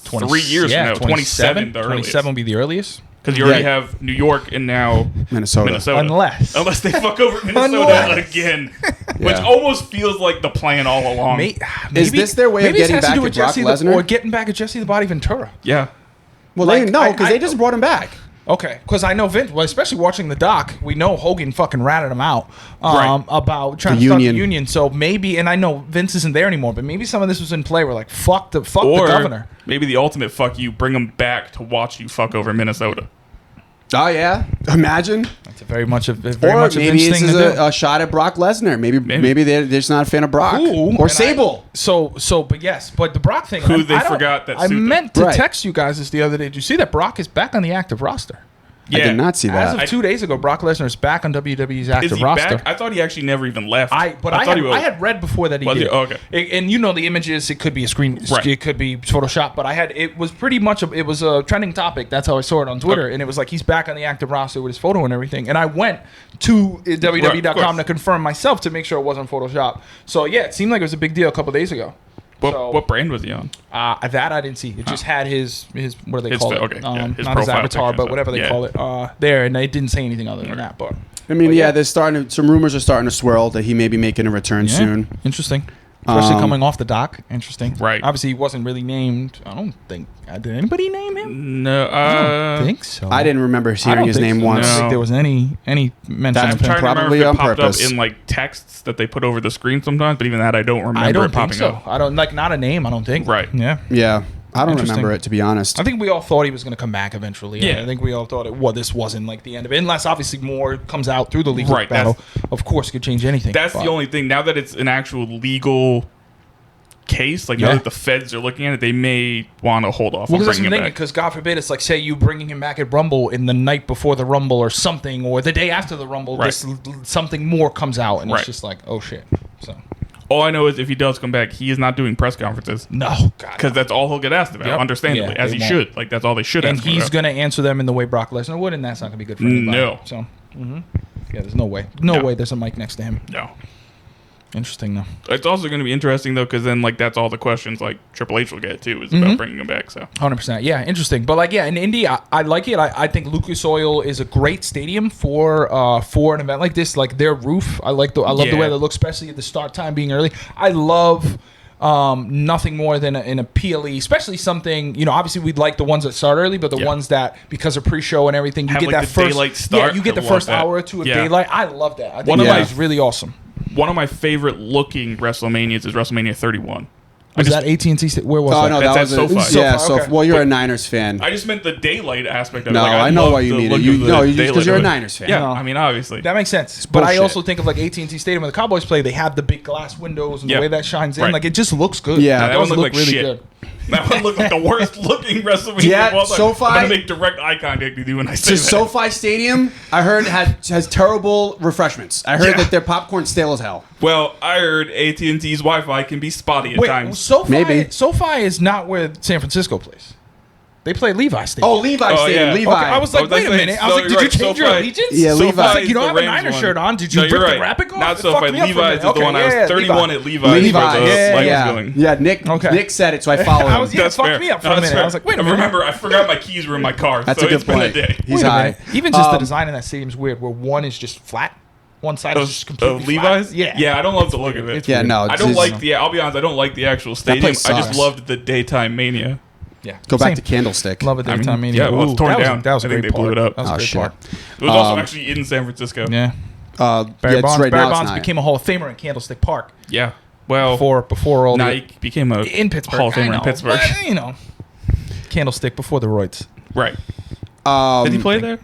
3 years from now. 27, the earliest. 27 will be the earliest. Because you already have New York and now Minnesota. Unless they fuck over Minnesota again. Which almost feels like the plan all along. Is this their way of getting back at Brock Lesnar? Or getting back at Jesse the Body Ventura? Yeah. Well, they know because they just brought him back. Okay, because I know Vince, especially watching the doc, we know Hogan fucking ratted him out about trying to start the union. So maybe, and I know Vince isn't there anymore, but maybe some of this was in play. We're like, fuck the governor. Maybe the ultimate fuck you, bring him back to watch you fuck over Minnesota. Oh yeah, imagine. That's very much a maybe this is a shot at Brock Lesnar. Maybe they're just not a fan of Brock or Sable. But the Brock thing. They forgot that. I meant to text you guys this the other day. Did you see that Brock is back on the active roster? Yeah. I did not see that. As of 2 days ago, Brock Lesnar is back on WWE's active roster. Back? I thought he actually never even left. I had read before that he did. Okay. And you know the images, it could be a screen, it could be Photoshop, but it was pretty much it was a trending topic. That's how I saw it on Twitter, and it was like he's back on the active roster with his photo and everything. And I went to WWE.com to confirm myself to make sure it wasn't Photoshop. So yeah, it seemed like it was a big deal a couple days ago. What brand was he on? That I didn't see. It just had his what do they call it? Okay, his not his avatar, but whatever they call it. There, and they didn't say anything other than that. But I mean, there's some rumors are starting to swirl that he may be making a return soon. Interesting. Especially coming off the dock. Interesting. Right. Obviously, he wasn't really named. I don't think. Did anybody name him? No. I don't think so. I didn't remember hearing his name once. I don't think there was any mention of him. Probably on purpose. Up in like texts that they put over the screen sometimes, but even that I don't remember it popping up. I don't not a name. I don't think. Right. Yeah. Yeah. I don't remember it, to be honest. I think we all thought he was going to come back eventually. Yeah. I think we all thought this wasn't like the end of it. Unless, obviously, more comes out through the legal battle. Of course, it could change anything. That's the only thing. Now that it's an actual legal case, now that the feds are looking at it, they may want to hold off on bringing him back. Because God forbid, it's like, say you bringing him back at Rumble in the night before the Rumble or something, or the day after the Rumble, something more comes out, and it's just like, oh shit. So all I know is if he does come back, he is not doing press conferences. No, because that's all he'll get asked about, understandably, as he should. Like that's all they should ask. And he's going to answer them in the way Brock Lesnar would, and that's not going to be good for anybody. No. So, there's no way. No way. There's a mic next to him. No. Interesting though. It's also going to be interesting though, because then that's all the questions Triple H will get too is about bringing him back. So 100%, yeah, interesting. But in Indy, I like it. I think Lucas Oil is a great stadium for an event like this. Like their roof, I love the way they look, especially at the start time being early. I love nothing more than in a PLE, especially something, obviously we'd like the ones that start early, but the ones that, because of pre-show and everything, you get that first daylight start. Yeah, you get the first hour or two of daylight. I love that. I think that is really awesome. One of my favorite looking WrestleManias is WrestleMania 31. Was that AT&T? Where was that? Oh, no, that was SoFi. Yeah, okay. Well, you're a Niners fan. I just meant the daylight aspect of it. No, I know why you mean it. Because you're a Niners fan. Yeah, I mean, obviously. That makes sense. But I also think of AT&T Stadium when the Cowboys play, they have the big glass windows and the way that shines in. It just looks good. Yeah, that one looked really good. That one looked like the worst looking WrestleMania. Yeah, SoFi. I'm going to make direct eye contact with you when I say that. SoFi Stadium, I heard, has terrible refreshments. I heard that their popcorn's stale as hell. Well, I heard AT&T's Wi-Fi can be spotty at times. SoFi is not where San Francisco plays. They play Levi Stadium. Oh, Levi Stadium. Yeah. Levi. Okay, I was like, wait a minute. I was like, did you change your allegiance? Yeah, Levi. I was like, you don't have a Niner shirt on. Did you rip the graphic off? Not SoFi. Levi's is the one. I was 31 at Levi's. Yeah, Nick said it, so I followed him. It fucked me up for a minute. I was like, wait a minute. Remember, I forgot my keys were in my car. That's a good point. He's high. Even just the design in that stadium is weird, where one is just flat. One side is just completely Levi's? flat. Yeah, I don't love the look of it. Yeah, no. I don't like I'll be honest, I don't like the actual stadium. I just loved the daytime mania. Yeah. Go back to Candlestick. Love it. Daytime Mania. Yeah, well, it's torn down. That was a I think great they blew it up. That was a great part. It was also actually in San Francisco. Yeah. Barry Bonds became a Hall of Famer in Candlestick Park. Yeah. Well, before all he became a in Pittsburgh, Hall of Famer in Pittsburgh. But, Candlestick before the roids. Right. Did he play there?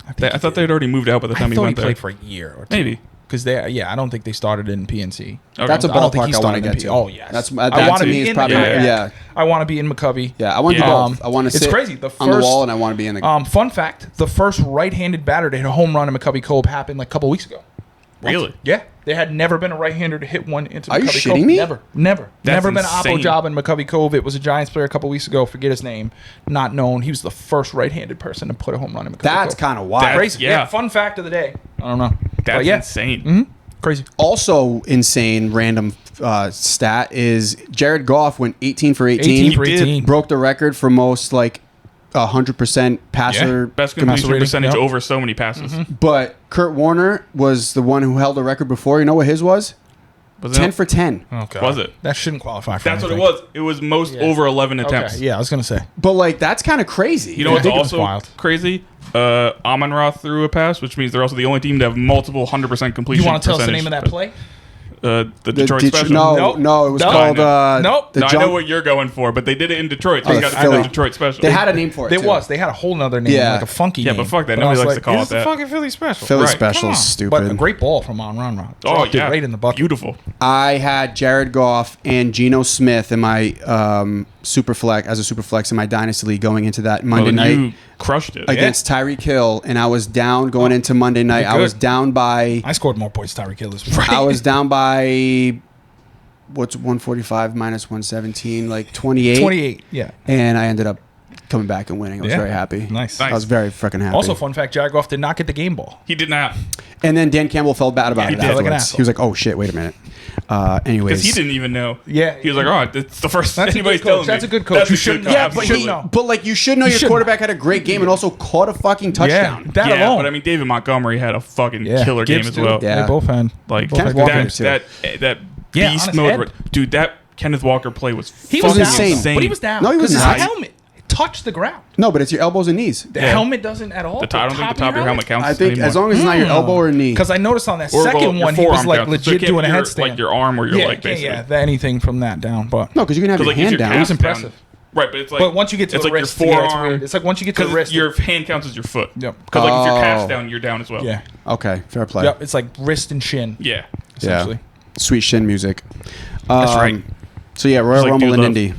I thought they had already moved out by the time he went there. Played for a year or two. Maybe. Because I don't think they started in PNC. Okay. That's a ballpark I want to get to. Oh yes, that to me is probably I want to be in McCovey. Yeah, I want to do both. I want to sit on the wall and I want to be in the. Fun fact: the first right-handed batter to hit a home run in McCovey Cove happened like a couple weeks ago. Really? Yeah, there had never been a right-hander to hit one into. Are McCovey you Cove. shitting me? Never That's been an insane. oppo job in McCovey Cove. It was a Giants player a couple weeks ago. Forget his name. Not known. He was the first right-handed person to put a home run in McCovey Cove. That's kind of wild. Crazy. Yeah. Fun fact of the day. I don't know. That's insane. Mm-hmm. Crazy. Also insane random stat is Jared Goff went 18 for 18. 18 for 18. Broke the record for most 100% passer. Best completion rating, percentage yep. over so many passes. But Kurt Warner was the one who held the record before. You know what his was? Was 10 it? for 10. Oh, God. Was it? That shouldn't qualify for That's anything. what it was. It was most over 11 attempts. Okay. Yeah, I was going to say. But that's kind of crazy. You know what's I think it was also wild. crazy? Amon-Ra threw a pass, which means they're also the only team to have multiple 100% completion. You want to tell us the percentage. name of that play? The Detroit Special. No, it was called. Nope. The I know what you're going for, but they did it in Detroit, so Oh, you got to Philly. call it Detroit Special. They had a name for it. There too. was. They had a whole nother name, Yeah. like a funky name. but fuck that. But I Nobody was likes to call it it's that. the fucking Philly Special. Philly Right. Special is But stupid. a great ball from Amon-Ra. Oh, Dropped yeah. it right in the bucket. Beautiful. I had Jared Goff and Geno Smith in my super flex in my dynasty league going into that Monday night You crushed it. against Tyreek Hill, and I was down going into Monday night. I was down by. I scored more points than Tyreek Hill this week. I was down by. What's 145 minus 117? 28. 28, yeah. And I ended up coming back and winning. I was very happy. Nice. I was very freaking happy. Also, fun fact, Jared Goff did not get the game ball. He did not. And then Dan Campbell felt bad about he it did. afterwards. Like an asshole. He was like, "Oh shit, wait a minute." Anyways, Because he didn't even know. Yeah. He was like, oh, it's the first That's a anybody's good coach. telling me. That's a good coach. You shouldn't know. Yeah, You but shouldn't know. you should know your should quarterback had a great game and also caught a fucking touchdown. That Yeah, alone. but I mean, David Montgomery had a fucking killer game Gibbs as too. well. Yeah. They both had. Like both Kenneth had Walker good too. games. that Yeah, on beast his mode, head. dude. That Kenneth Walker play was He was insane. down, but he was down. No, he was because not. his helmet touched the ground. No, but it's your elbows and knees. The helmet doesn't at all. I don't think the top of your helmet counts. I think anymore. as long as it's not your elbow or knee. Because I noticed on that Or, second well, your one, he was forearm like counts. So it legit can't doing a be your- headstand. like your arm or your leg, basically. Yeah, anything from that down. But No, because you can have your Like, if hand your down. it was calf's down- impressive. Right, but it's like. But once you get to it's the like wrist, your yeah, it's forearm. weird. It's like once you get to the wrist, your hand counts as your foot. Yep. Because like if your Oh. calf's down, you're down as well. yeah, Okay, fair play. yep. It's like wrist and shin. Yeah. Essentially. Sweet shin music. That's right. So yeah, Royal like Rumble Dude and Love. Indy.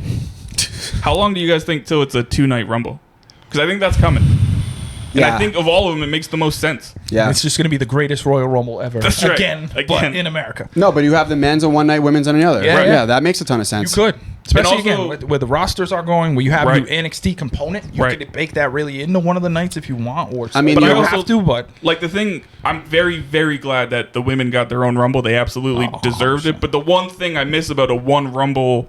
How long do you guys think till it's a 2-night Rumble? Because I think that's coming. And Yeah. I think of all of them, it makes the most sense. Yeah. It's just going to be the greatest Royal Rumble ever. That's right. Again, but Again. in America. No, but you have the men's on one night, women's on the other. Yeah, Right. yeah. Yeah, that makes a ton of You sense. could. Especially And also- again, where the rosters are going, where you have Right. your NXT component, you Right. could bake that really into one of the nights if you want. Or I mean, but you you don't also- have to. But Like the thing, I'm very, very glad that the women got their own Rumble. They absolutely deserved it. But the one thing I miss about a one Rumble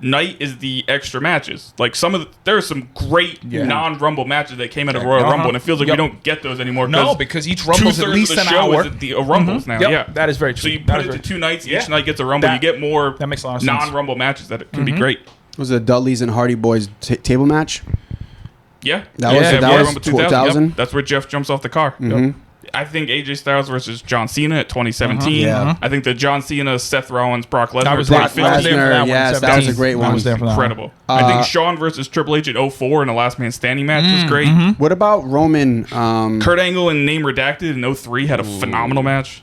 night is the extra matches. Like there are some great non-Rumble matches that came out of Royal Rumble, and it feels like we don't get those anymore. no, because each Rumble's at least of the an show hour. is the Rumbles now. Yep, Yeah, that is very true. So you That put is it to very 2 nights. Yeah. Each night gets a Rumble. That- you get more that makes a lot of sense. non-Rumble matches that can be great. Was it the Dudleys and Hardy Boys table match? Yeah, That was- that Royal was Rumble 2000? Yep. That's where Jeff jumps off the car. Mhm. I think AJ Styles versus John Cena at 2017. Yeah. I think the John Cena, Seth Rollins, Brock Lesnar I at was there. I was 2015. there for that one. Yes, that 17. was a great I one. was there for that one. Incredible. I think Shawn versus Triple H at 04 in a Last Man Standing match was great. What about Roman? Kurt Angle and Name Redacted in 03 had a phenomenal match.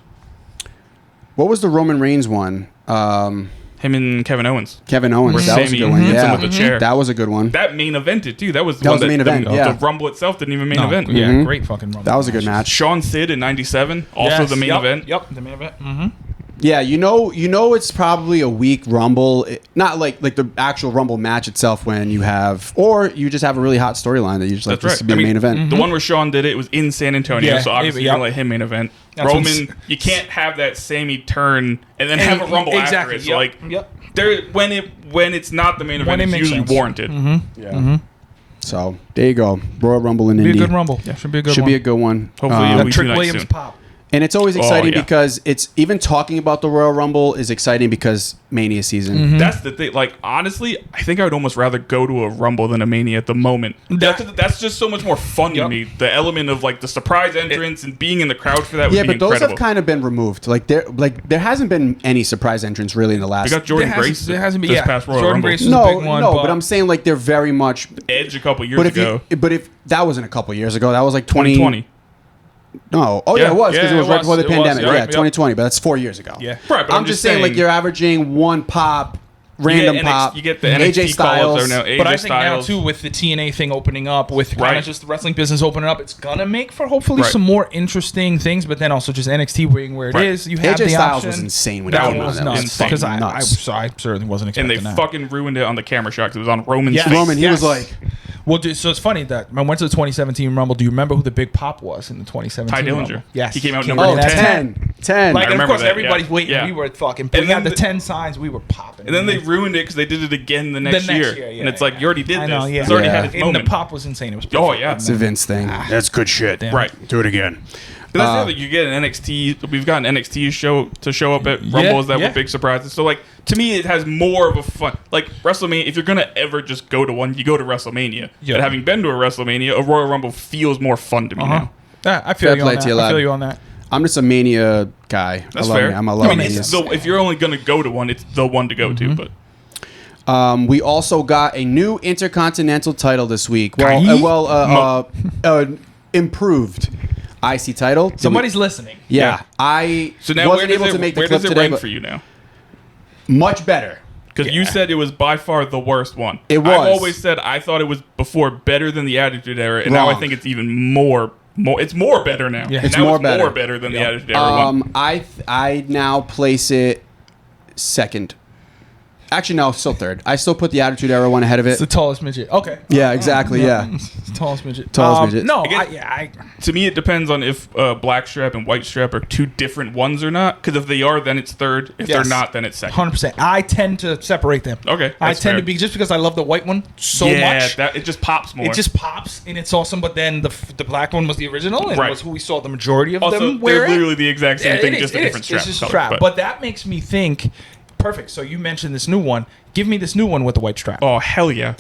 What was the Roman Reigns one? Him and Kevin Owens. Kevin Owens. Where That was a Sammy good one. hits him Yeah, with the chair. that was a good one. That main evented too. That was That was the main event, yeah. The Rumble itself didn't even main No, event. Yeah, great fucking Rumble. That was a good match. Sean Sid in 97, also Yes, the main yep, event. Yep, the main event. Mm-hmm. Yeah, you know, it's probably a weak Rumble, not like the actual Rumble match itself when you have, or you just have a really hot storyline that you just like That's this to right. be I a mean, main event. The one where Sean did it was in San Antonio, Yeah, so obviously you're yep. gonna let him main event. That's Roman, you can't have that Sammy turn and then have a Rumble after it. So like, there when it's not the main event, When it it's makes usually sense. warranted. So there you go, Royal Rumble in Be a Indy. good Rumble. Yeah, should be a good Should one. be a good one. Hopefully it'll That be Trick 2 nights Williams soon. pop. And it's always exciting because it's even talking about the Royal Rumble is exciting because Mania season. Mm-hmm. That's the thing. Like, honestly, I think I would almost rather go to a Rumble than a Mania at the moment. That's just so much more fun to me. The element of like the surprise entrance and being in the crowd for that would be incredible. Yeah, but those have kind of been removed. Like there hasn't been any surprise entrance really in the last. We got Jordan Grace. There hasn't been. This past Royal Jordan Rumble. Grace was a big one. But I'm saying like they're very much Edge a couple years ago. But if that wasn't a couple years ago, that was like 2020. No. Oh, yeah, it was because it was right before the pandemic. Yeah, 2020, but that's 4 years ago. Yeah. Right, but I'm just saying, like, you're averaging one pop, random pop. You get the NXT AJ Styles. But I think now, too, with the TNA thing opening up, with kind of just the wrestling business opening up, it's going to make for hopefully some more interesting things, but then also just NXT being where it is. You have AJ the Styles option. was insane when he That came was on. nuts. Because I certainly wasn't expecting that. And they fucking ruined it on the camera shot because it was on Roman's face. Roman, he was like... Well, so it's funny that I went to the 2017 Rumble. Do you remember who the big pop was in the 2017 Ty Dillinger. Rumble? Yes. He came out number 10. 10. Like, and of course, that, everybody's waiting. Yeah. We were fucking... And we then had the 10 signs. We were popping. And then they ruined it because they did it again the next year. And it's like, you already did this. It's already had its moment. And the pop was insane. It was perfect. Oh, yeah. It's a Vince thing. That's good shit. Damn. Right. Do it again. But that's the other thing. You get an NXT. We've got an NXT show to show up at Rumbles that were big surprises. So, like, to me, it has more of a fun. Like, WrestleMania, if you're going to ever just go to one, you go to WrestleMania. Yeah. But having been to a WrestleMania, a Royal Rumble feels more fun to me now. I feel you on that. I feel you on that. I'm just a Mania guy. That's fair. I'm a love Mania. So if you're only going to go to one, it's the one to go to. But we also got a new Intercontinental title this week. Improved IC title. Somebody's listening. Yeah. I wasn't able to make the clip today. Where does it rank for you now? Much better. Because you said it was by far the worst one. It was. I've always said I thought it was before better than the Attitude Era, and now I think it's even more. It's more better now. Yeah. It's now more better. More better than the Attitude Era one. I now place it second. Actually, no, still third. I still put the Attitude Era one ahead of it. It's the tallest midget. Okay. Yeah, exactly. Yeah. It's the tallest midget. Midget. No, to me, it depends on if Black Strap and White Strap are two different ones or not. Because if they are, then it's third. If they're not, then it's second. 100%. I tend to separate them. Okay. I tend to be, just because I love the white one so much. Yeah, it just pops more. It just pops, and it's awesome. But then the black one was the original, and was who we saw the majority of them wear. They're literally the exact same thing, just a different strap. It's just strap. But that makes me think, perfect. So you mentioned this new one. Give me this new one with the white strap. Oh, hell yeah.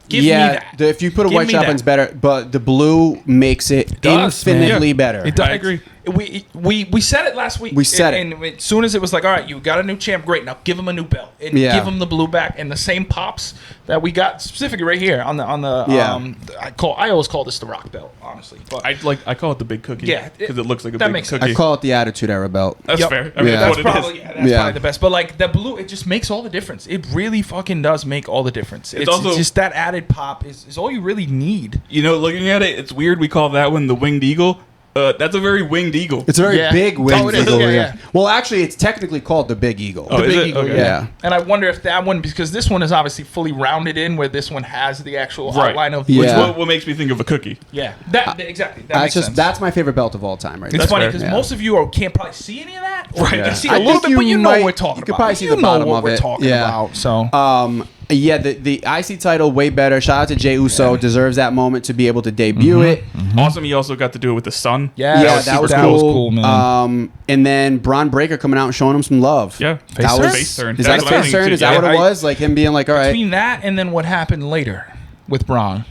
Give me that. If you put a white strap on, it's better, but the blue makes it infinitely better. I agree. We said it last week. We said it. And as soon as it was like, all right, you got a new champ, great. Now give him a new belt and give him the blue back and the same pops that we got specifically right here on the I always call this the rock belt, honestly. But I call it the big cookie. Yeah, because it looks like a big cookie. I call it the Attitude Era belt. That's fair. I mean, that's probably the best. But like the blue, it just makes all the difference. It really fucking does make all the difference. It's also just that added pop is all you really need. You know, looking at it, it's weird we call that one the winged eagle. That's a very winged eagle. It's a very big winged eagle. Yeah. Well, actually, it's technically called the Big Eagle. Oh, the Big Eagle, okay. yeah. And I wonder if that one, because this one is obviously fully rounded in, where this one has the actual outline of. Which what makes me think of a cookie. Yeah, exactly. That makes sense. That's my favorite belt of all time, right? It's funny because most of you can't probably see any of that. Right. You can see a little bit, but you know what we're talking about. You can probably see the bottom of it. We're talking about. So. Yeah, the IC title way better. Shout out to Jey Uso, deserves that moment to be able to debut it. Awesome. He also got to do it with the sun. Yeah, that was cool, man. And then Braun Breaker coming out and showing him some love. Yeah, face turn. Is that a face turn? Is that what it was? Like him being like, all right. Between that and then what happened later with Braun,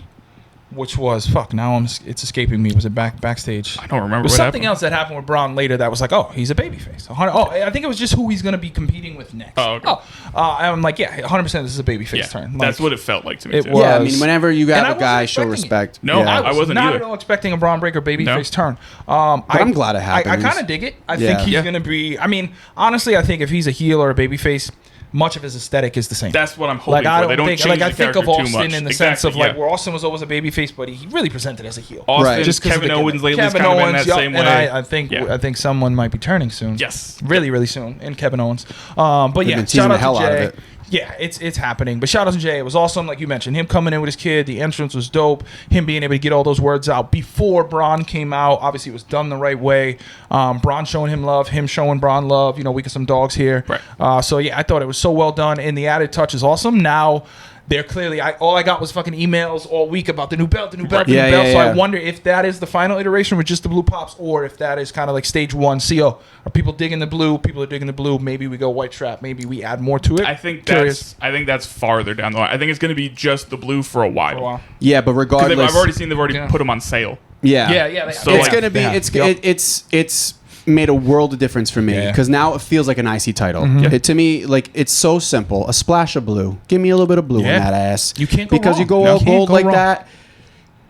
which was now it's escaping me. Was it backstage? I don't remember. There's something else that happened with Braun later that was like, oh, he's a babyface. I think it was just who he's going to be competing with next. Oh, okay. I'm like, 100%. This is a babyface turn. Like, that's what it felt like to me. It too. was. Yeah, I mean, whenever you have a guy, show respect. No, I wasn't not either. at all expecting a Braun Breaker babyface turn. But I'm glad it happened. I kind of dig it. I think he's going to be. I mean, honestly, I think if he's a heel or a babyface, much of his aesthetic is the same. That's what I'm hoping for. I think of Austin in the sense of where Austin was always a babyface, but he really presented as a heel. Austin, just Kevin Owens lately has kind of been that same way. And I think someone might be turning soon. Yes, really, really soon. And Kevin Owens. But yeah, shout out to Jey. Yeah, it's happening. But shout out to Jey. It was awesome, like you mentioned. Him coming in with his kid. The entrance was dope. Him being able to get all those words out before Braun came out. Obviously, it was done the right way. Braun showing him love. Him showing Braun love. We got some dogs here. Right. So, yeah, I thought it was so well done. And the added touch is awesome. Now they're clearly. All I got was fucking emails all week about the new belt, the new belt, the Yeah, new belt. yeah, So yeah. I wonder if that is the final iteration with just the blue pops, or if that is kind of like stage 1. CO. Are people digging the blue? People are digging the blue. Maybe we go white strap. Maybe we add more to it. I think that's farther down the line. I think it's going to be just the blue for a while. Yeah, but regardless, I've already seen they've already put them on sale. Yeah. So It's gonna be. It's made a world of difference for me because now it feels like an IC title. To me, like it's so simple. A splash of blue. Give me a little bit of blue in that ass. You can't go because wrong. you go all gold like that.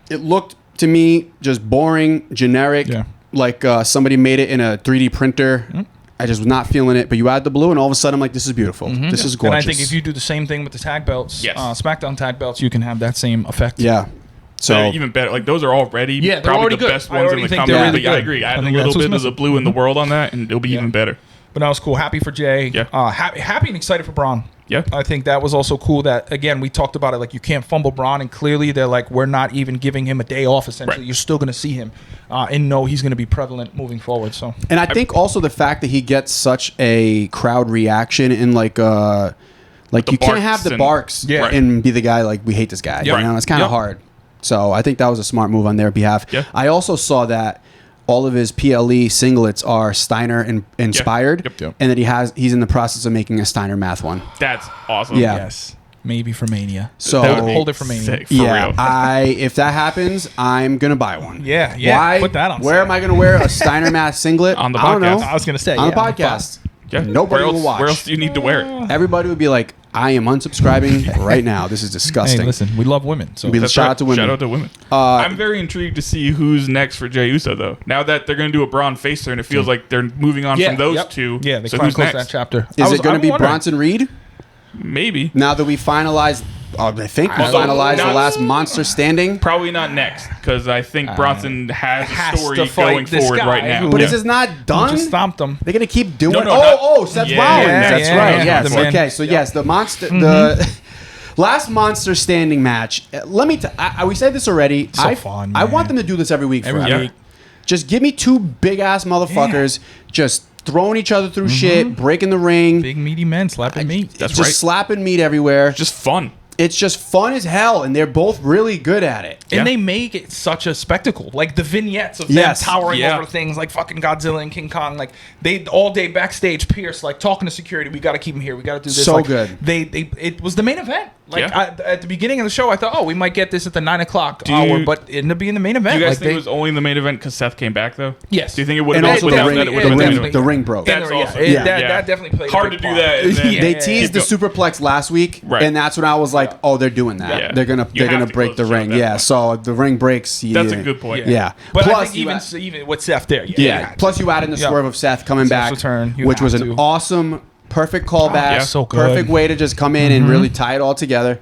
It looked to me just boring, generic. Yeah. Like somebody made it in a 3D printer. I just was not feeling it. But you add the blue, and all of a sudden, I'm like, this is beautiful. This is gorgeous. And I think if you do the same thing with the tag belts, SmackDown tag belts, you can have that same effect. Yeah. So they're even better. Like those are already probably already the good. best ones in the company. Really but yeah, I agree. Add a little bit of the blue in the world on that, and it'll be even better. But that was cool. Happy for Jey. Yeah. Happy and excited for Braun. Yeah. I think that was also cool that, again, we talked about it. Like, you can't fumble Braun, and clearly they're like, we're not even giving him a day off, essentially. Right. You're still going to see him and know he's going to be prevalent moving forward. So, and I think also the fact that he gets such a crowd reaction and like you can't have the barks and be the guy like, we hate this guy. You know, it's kind of hard. So I think that was a smart move on their behalf. Yeah. I also saw that all of his PLE singlets are Steiner inspired, and that he's in the process of making a Steiner math one. That's awesome. Yeah. yes. Maybe for Mania. So hold it for Mania. Sick, for real. If that happens, I'm gonna buy one. Yeah. Why? Put that on. Where am I gonna wear a Steiner math singlet On the I don't know. podcast. I was going to say On the podcast. Yeah. Nobody will watch. Where else do you need to wear it? Everybody would be like, I am unsubscribing right now. This is disgusting. Hey, listen, we love women. So Shout out to women. Shout out to women. I'm very intrigued to see who's next for Jey Uso, though. Now that they're going to do a Braun face turn, it feels like they're moving on from those two. Yeah, they so close who's next? that chapter. Is it going to be Bronson Reed? Maybe. Now that we finalized, I think we finalized the last monster standing. Probably not next, because I think Bronson has a story to fight going this forward guy right now. who- But this is not done. Just stomped them. They're gonna keep doing. No, not- Seth Yeah, Rollins. yeah, That's yeah, right. yeah. Yes. The man. Okay. So yes, the monster. The last monster standing match. Let me. We said this already. So fun, I man. want them to do this every week. Every forever. week. Just give me two big ass motherfuckers just throwing each other through shit, breaking the ring, Big meaty men slapping meat. That's just right. slapping meat everywhere. Just fun. It's just fun as hell, and they're both really good at it. And they make it such a spectacle. Like the vignettes of Yes. them towering Yeah. over things like fucking Godzilla and King Kong. Like they all day backstage, Pierce like talking to security. We got to keep him here. We got to do this. So like, good. It was the main event. Like Yeah. at the beginning of the show, I thought, we might get this at the 9 o'clock Do hour, you- but it ended up being the main event. Do you guys Like, think it was only the main event because Seth came back, though? Yes. Do you think it would And have also been the without ring, that? It would have been the main event? the ring broke. That's Yeah, awesome. that definitely played. Hard a to big do part. that. And then They teased the Keep superplex last week, Right. and that's when I was like, "Oh, they're doing that. Yeah. They're gonna You have to break close the the show at ring." that Yeah. point. So if the ring breaks. That's a good point. Yeah. But Plus, I think even with Seth there, yeah. Plus, you add in the swerve of Seth coming Seth's back, return, you which was have an to. awesome, perfect callback. yeah. So good. Perfect way to just come in and really tie it all together.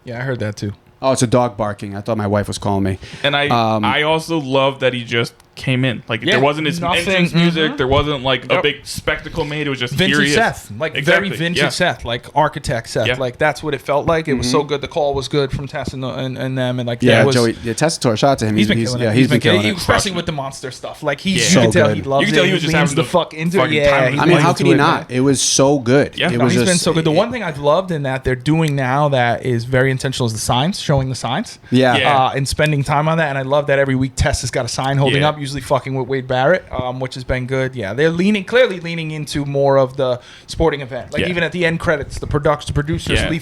Yeah, I heard that too. Oh, it's a dog barking. I thought my wife was calling me. And I also love that he just came in. Like, Yeah, there wasn't his nothing. entrance music. There wasn't, like, a Yep. big spectacle made. It was just Vintage here he is. Seth, like Exactly. very vintage Yeah. Seth, like architect Seth, Yeah. like that's what it felt like. It was so good. The call was good from Tess and them, and like Yeah, that was, Joey. Yeah, Tessitore. Shout out to him. He's been killing it. He's been killing it. especially with the monster stuff. Like Yeah. you So can tell good. he loves You can tell it. he was just leans having the the fuck into it. fucking Yeah, time. he I mean, leans how into can he it, not? man. It was so good. Yeah. It No, was He's just, been so good. The one thing I've loved in that they're doing now that is very intentional is the signs, showing the signs. Yeah. Yeah. And spending time on that. And I love that every week Tess has got a sign holding Yeah. up, usually fucking with Wade Barrett, which has been good. Yeah, they're clearly leaning into more of the sporting event. Like Yeah. even at the end credits, the producers, Yeah. Lee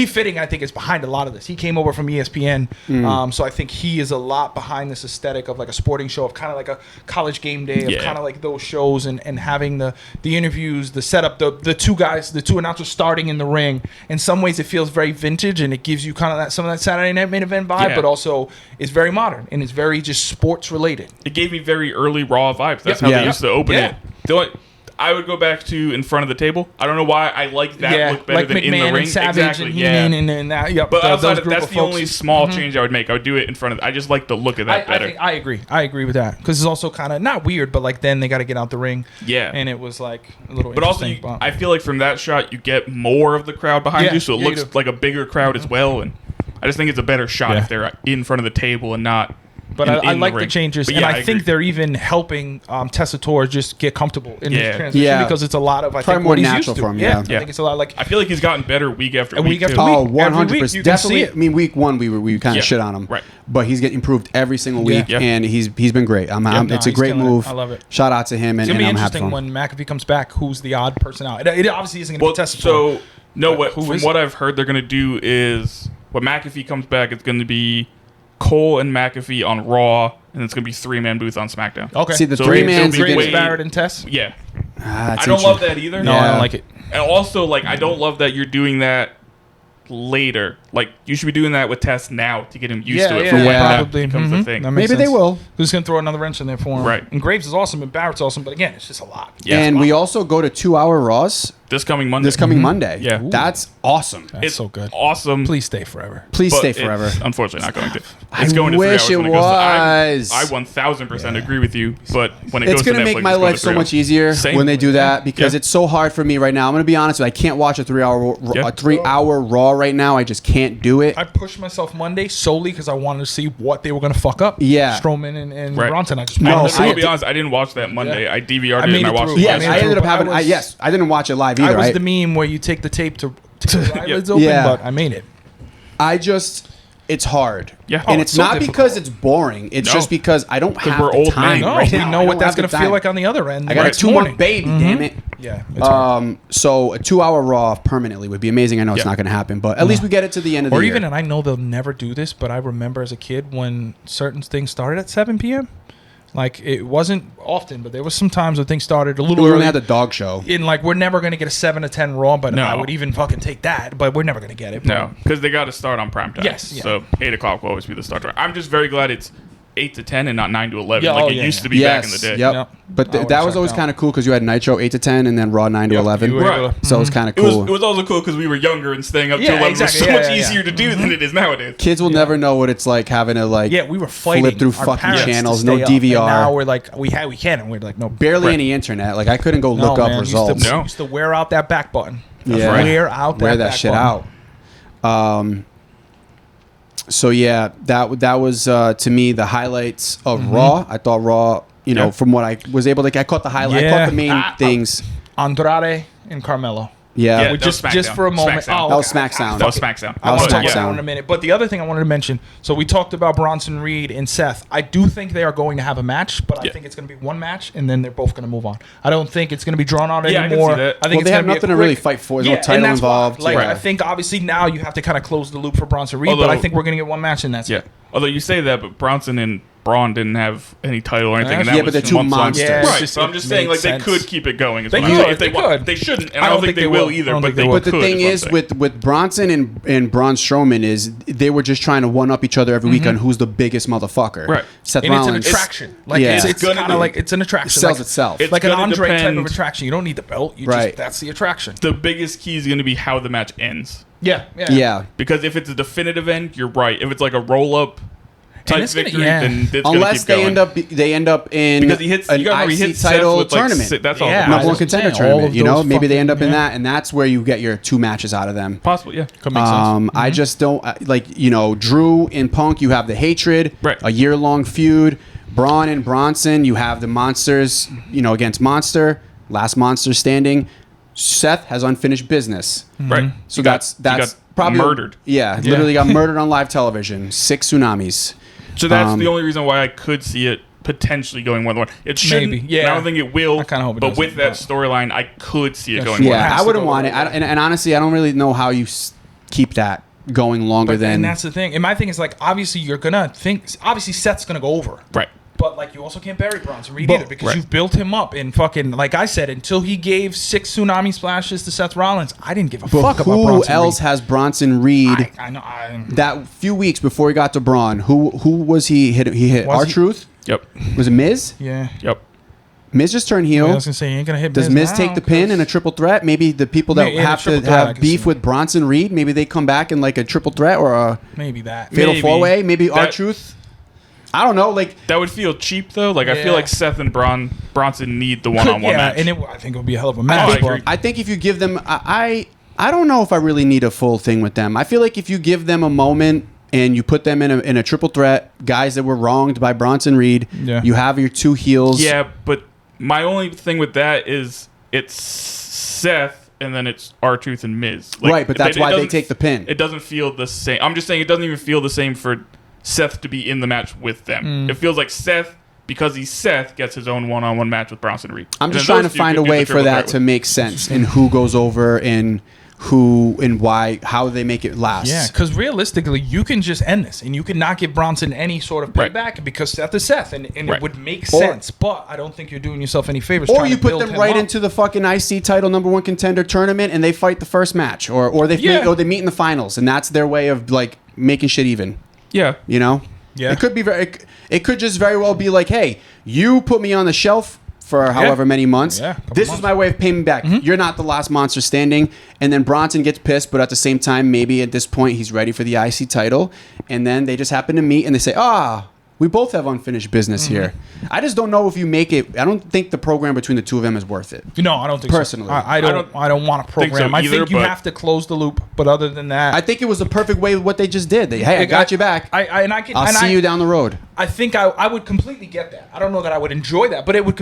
Fitting, I think is behind a lot of this. He came over from ESPN, so I think he is a lot behind this aesthetic of like a sporting show, of kind of like a college game day, of Yeah. kind of like those shows, and having the interviews, the setup, the two guys, the two announcers starting in the ring. In some ways, it feels very vintage, and it gives you kind of that some of that Saturday Night Main Event vibe, Yeah. but also it's very modern and it's very just sports related. It gave me very early Raw vibes. That's Yep. how Yeah. they used to open Yeah. it. The only, I would go back to in front of the table. I don't know why I like that look better like than McMahon in the ring. and Savage Exactly. and Yeah. Heenan and that. Yep, But those outside of, group that's of the folks. only small change I would make. I would do it in front of. I just like the look of that better. I agree. I agree with that because it's also kind of not weird, but like then they got to get out the ring. Yeah. and it was like a little. But also, interesting, I feel like from that shot, you get more of the crowd behind Yeah, you, so it yeah, you looks do. like a bigger crowd as well. And I just think it's a better shot Yeah. if they're in front of the table and not But I like the changes, But and yeah, I think they're even helping Tessitore just get comfortable in his transition because it's a lot of probably more natural for him. Yeah, I think it's a lot like I feel like he's gotten better week after week. Oh, 100%. Definitely. I mean, week 1 we kind of shit on him, right? But he's getting improved every single week, and he's been great. It's a great move. I love it. Shout out to him, and it's gonna be I'm happy interesting for him. when McAfee comes back. Who's the odd person out? It obviously isn't going to be Tessitore. So from what I've heard, they're going to do is when McAfee comes back, it's going to be Cole and McAfee on Raw, and it's going to be 3-man booth on SmackDown. Okay. See, the 3-man's Graves, Barrett, and Tess? Yeah. I don't love that either. No, I don't like it. And also, I don't love that you're doing that later. You should be doing that with Tess now to get him used to it for when that becomes a thing. Maybe they will. Who's going to throw another wrench in there for him? Right. And Graves is awesome, and Barrett's awesome, but again, it's just a lot. Yeah, and we also go to 2-hour Raws this coming Monday. Monday. Yeah. That's awesome. That's so good. Awesome. Please stay forever. Please stay forever. It's unfortunately not going to. It's going to wish 3 hours it when was. I 1,000% agree with you, but when it it's goes to going to Netflix, make my life so much easier when they do that because it's so hard for me right now. I'm going to be honest with you. I can't watch a 3-hour Raw right now. I just can't do it. I pushed myself Monday solely because I wanted to see what they were going to fuck up. Yeah. Strowman and Right. Bronson. I just I'll be honest, I didn't watch that Monday. I DVR'd it and I watched it. Yes, I ended up having. I didn't watch it live either. I was the meme where you take the tape to the eyelids open, but I made it. It's hard. Yeah. And it's not because it's boring. It's just because I don't have we're the old time men. right now. We know what that's going to feel like on the other end. I got a 2-month baby, damn it. Yeah. It's hard. So a 2-hour Raw permanently would be amazing. I know it's not going to happen, but at least we get it to the end of the year. Or even, and I know they'll never do this, but I remember as a kid when certain things started at 7 p.m. It wasn't often, but there was some times when things started a little we early. only had the dog show. We're never going to get a 7 to 10 Raw, but No. I would even fucking take that, but we're never going to get it. No, because they got to start on prime time. Yes. Yeah. So 8 o'clock will always be the start time. I'm just very glad it's 8 to 10 and not 9 to 11 Yeah, it used to be back in the day. Yep. But that was always kind of cool because you had Nitro 8 to 10 and then Raw 9 to 11. Right. So it was kind of cool. It was also cool because we were younger and staying up till 11 was so much easier to do than it is nowadays. Kids will never know what it's like having to we were fighting flip through our fucking parents channels, to no stay up, DVR. and now we're like we can, and we're like no, barely any internet. I couldn't go look up results. Used to wear out that back button. Yeah. Wear that shit out. So yeah, that was to me the highlights of Raw. I thought Raw, from what I was able to, I caught the highlight. I caught the main things. Andrade and Carmelo. Yeah, just for a moment. That was SmackDown. That was SmackDown. I want to talk SmackDown. about it in a minute. But the other thing I wanted to mention, so we talked about Bronson Reed and Seth. I do think they are going to have a match, but I think it's going to be one match, and then they're both going to move on. I don't think it's going to be drawn out anymore. I can see that. I think they have nothing to really fight for. There's no title involved. I think obviously now you have to kind of close the loop for Bronson Reed, but I think we're going to get one match, and that's it. Although you say that, but Bronson and Braun didn't have any title or anything. And that but was they're two monsters. Yeah, right. So I'm just saying, they could keep it going. They could. They could. They shouldn't, and I don't think they will either. But the thing is, with Bronson and Braun Strowman is they were just trying to one up each other every week on who's the biggest motherfucker. Right. Seth and Rollins. It's an attraction. It's kind of like it's an attraction. It sells itself. It's like an Andre depend, type of attraction. You don't need the belt. That's the attraction. The biggest key is going to be how the match ends. Yeah. Because if it's a definitive end, you're right. If it's like a roll up type victory, then it's unless they end up in because he hits an IC title tournament. That's all. Number one contender tournament. Maybe they end up in that, and that's where you get your 2 matches out of them. Possible, yeah. Could make sense. I just don't Drew and Punk. You have the hatred, right? A year-long feud. Braun and Bronson. You have the monsters. Against Monster. Last Monster standing. Seth has unfinished business. Right. So that's probably murdered. Literally got murdered on live television. 6 tsunamis. So that's the only reason why I could see it potentially going more than one. It shouldn't. Maybe. Yeah. I don't think it will. I kind of hope it But doesn't, with that storyline, I could see it going. Yeah, I wouldn't want it. And honestly, I don't really know how you keep that going longer than. And that's the thing. And my thing is obviously you're gonna think. Obviously Seth's gonna go over. Right. But you also can't bury Bronson Reed either because you've built him up in fucking, like I said, until he gave 6 tsunami splashes to Seth Rollins, I didn't give a fuck about Bronson Reed. Who else has Bronson Reed? I know. That few weeks before he got to Braun, who was he hit? He hit R-Truth? Yep. Was it Miz? Yeah. Yep. Miz just turned heel. I was gonna say, he ain't gonna hit. Does Miz take the pin in a triple threat? Maybe the people that have to have beef with Bronson Reed, maybe they come back in like a triple threat or a maybe that fatal 4-way. Maybe R-Truth. I don't know. That would feel cheap though. I feel like Seth and Bronson need the one-on-one match. And I think it would be a hell of a match. I think if you give them, I don't know if I really need a full thing with them. I feel like if you give them a moment and you put them in a triple threat, guys that were wronged by Bronson Reed. Yeah. You have your two heels. Yeah, but my only thing with that is it's Seth and then it's R-Truth and Miz. Right, but that's why they take the pin. It doesn't feel the same. I'm just saying it doesn't even feel the same for Seth to be in the match with them. It feels like Seth, because he's Seth, gets his own one-on-one match with Bronson Reed. I'm just trying to find a way for that to make sense and who goes over and who and why, how they make it last. Yeah, because realistically, you can just end this, and you can not give Bronson any sort of payback because Seth is Seth, and it would make sense. But I don't think you're doing yourself any favors. Or you put them right into the fucking IC title #1 contender tournament, and they fight the first match, or they meet in the finals, and that's their way of like making shit even. Yeah, you know. Yeah, it could be it could just very well be like, hey, you put me on the shelf for however many months. This is my way of paying me back. You're not the last monster standing. And then Bronson gets pissed, but at the same time, maybe at this point, he's ready for the IC title. And then they just happen to meet and they say, we both have unfinished business here. I just don't know if you make it. I don't think the program between the two of them is worth it. No, I don't think personally. So. I don't want a program. I think you have to close the loop. But other than that, I think it was the perfect way of what they just did. Hey, I got you back. I'll see you down the road. I think I would completely get that. I don't know that I would enjoy that, but I would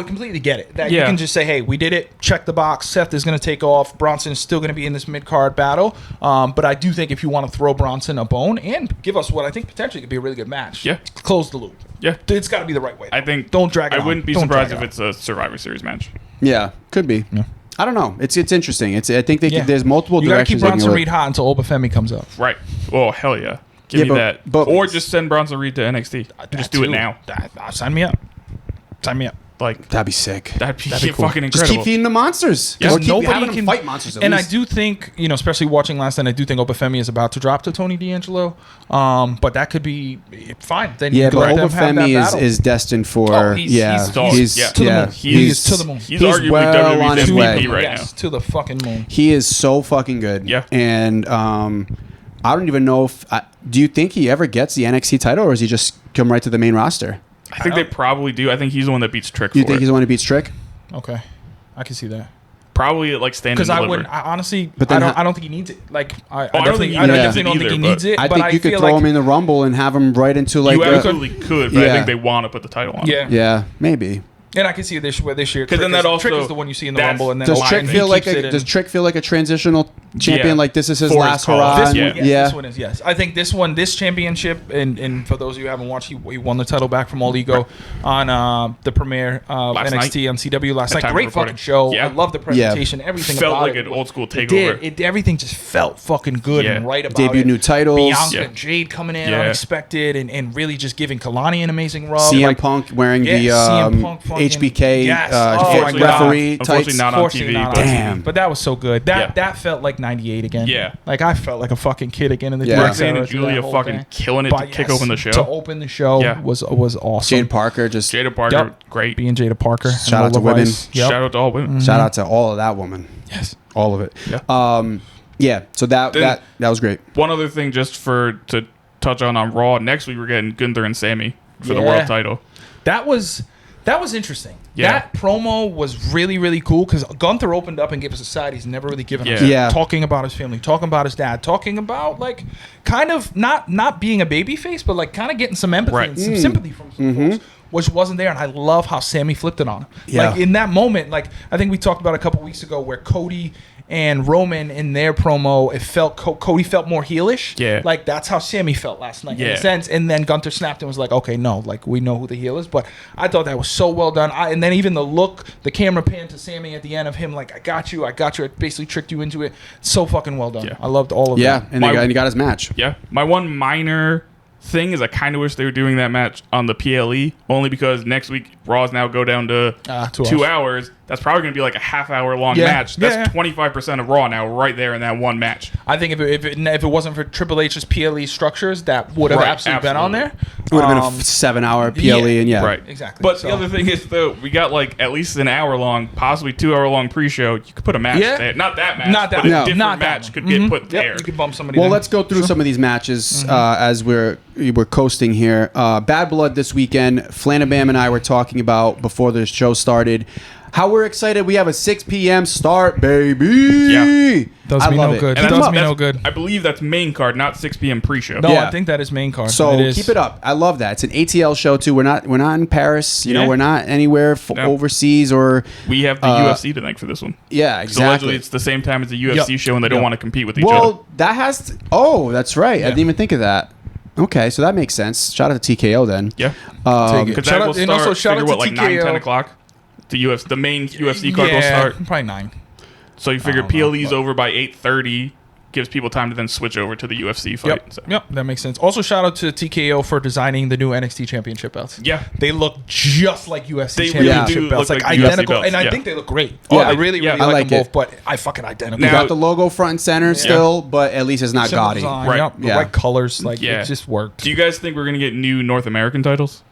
completely get it. That you can just say, hey, we did it. Check the box. Seth is going to take off. Bronson is still going to be in this mid-card battle. But I do think if you want to throw Bronson a bone and give us what I think potentially could be a really good match, close the loop. Yeah, it's got to be the right way. I think don't drag it on. I wouldn't be surprised if it's a Survivor Series match. Yeah, could be. Yeah. I don't know. It's interesting. I think there's multiple directions. You got to keep Bronson Reed hot until Obafemi comes up. Right. Oh hell yeah. Give me that. Or just send Bronson Reed to NXT. Just do it now. Sign me up. Sign me up. Like that'd be sick. That'd be cool. Fucking incredible. Just keep feeding the monsters. Yeah, or keep nobody having can them fight monsters. And I do think, especially watching last night, I do think Obafemi is about to drop to Tony D'Angelo. But that could be fine. Then but Obafemi is destined for. He's to the moon. He's to the moon. He's arguably WWE's MVP right now. To the fucking moon. He is so fucking good. Yeah. And I don't even know if. Do you think he ever gets the NXT title, or does he just come right to the main roster? I think they probably do. I think he's the one that beats Trick. You think he's the one who beats Trick? Okay, I can see that. Probably like standing. Because I wouldn't. Honestly, but then I don't think he needs it. Like I definitely don't think he needs it. I think you could throw him in the Rumble and have him right into like. You absolutely could, but I think they want to put the title on. Yeah, maybe. And I can see this year because then that also Trick is the one you see in the Rumble, and then does Trick feel like a transitional champion? Like this is his last hurrah. This one is yes. I think this championship, and for those of you who haven't watched, he won the title back from All Ego on the premiere of NXT on CW last night. Great fucking show. I love the presentation. Everything felt about like an old school takeover. Everything just felt fucking good and right about it. Debut new titles. Bianca and Jade coming in unexpected, and really just giving Kalani an amazing rub. CM Punk wearing the HBK referee types. Unfortunately not on TV. Damn. But that was so good. That felt like 98 again. Yeah. Like I felt like a fucking kid again in the Roxanne and Julia fucking killing it to kick open the show. To open the show was awesome. Jada Parker great. Being Jada Parker. Shout out to women. Shout out to all women. Shout out to all of that woman. Yes. All of it. So that was great. One other thing just to touch on Raw. Next week we're getting Gunther and Sammy for the world title. That was interesting. Yeah. That promo was really, really cool because Gunther opened up and gave us a side he's never really given us. Talking about his family, talking about his dad, talking about like kind of not being a baby face, but like kind of getting some empathy and some sympathy from some folks, which wasn't there. And I love how Sammy flipped it on him. Yeah. Like in that moment, like I think we talked about a couple weeks ago where Cody and Roman in their promo, it felt Cody felt more heelish. Yeah. Like that's how Sammy felt last night in a sense. And then Gunther snapped and was like, okay, no, like we know who the heel is. But I thought that was so well done. And then even the camera pan to Sammy at the end of him like, I got you. I basically tricked you into it. So fucking well done. Yeah. I loved all of that. Yeah, and he got his match. Yeah. My one minor thing is I kind of wish they were doing that match on the PLE only because next week Raws now go down to 2 hours. That's probably going to be like a half-hour long match. That's 25% of Raw now right there in that one match. I think if it wasn't for Triple H's PLE structures, that would have absolutely been on there. It would have been a 7-hour PLE Right. Exactly. But the other thing is though, we got like at least an hour-long, possibly 2-hour-long pre-show. You could put a match there. Not that match, but a different match could get put there. You could bump somebody Well, let's go through some of these matches as we're coasting here. Bad Blood this weekend. Flanabam and I were talking about before the show started. How we're excited. We have a 6 p.m. start, baby. Yeah. Does me no good. And Does me no good. I believe that's main card, not 6 p.m. pre-show. No, I think that is main card. So keep it up. I love that. It's an ATL show too. We're not in Paris. You know, we're not anywhere overseas or. We have the UFC to thank for this one. Yeah, exactly. So allegedly, it's the same time as the UFC show, and they don't want to compete with each other. Well, that has to. Oh, that's right. I didn't even think of that. Okay, so that makes sense. Shout out to TKO then. Yeah. Because that will start. And also shout out to like TKO. 9, 10 o'clock. The main UFC card will start. Probably 9. So you figure PLE's over by 8:30, gives people time to then switch over to the UFC fight. Yep, that makes sense. Also, shout out to TKO for designing the new NXT Championship belts. Yeah. They look just like UFC They Championship really do belts, look like like UFC identical, belts, and I think they look great. Yeah. I really I like like them it. both, but I fucking identical. you Now- got the logo front and center still, but at least it's not Simple gaudy. design, Right. Yep, the right colors, like it just worked. Do you guys think we're going to get new North American titles?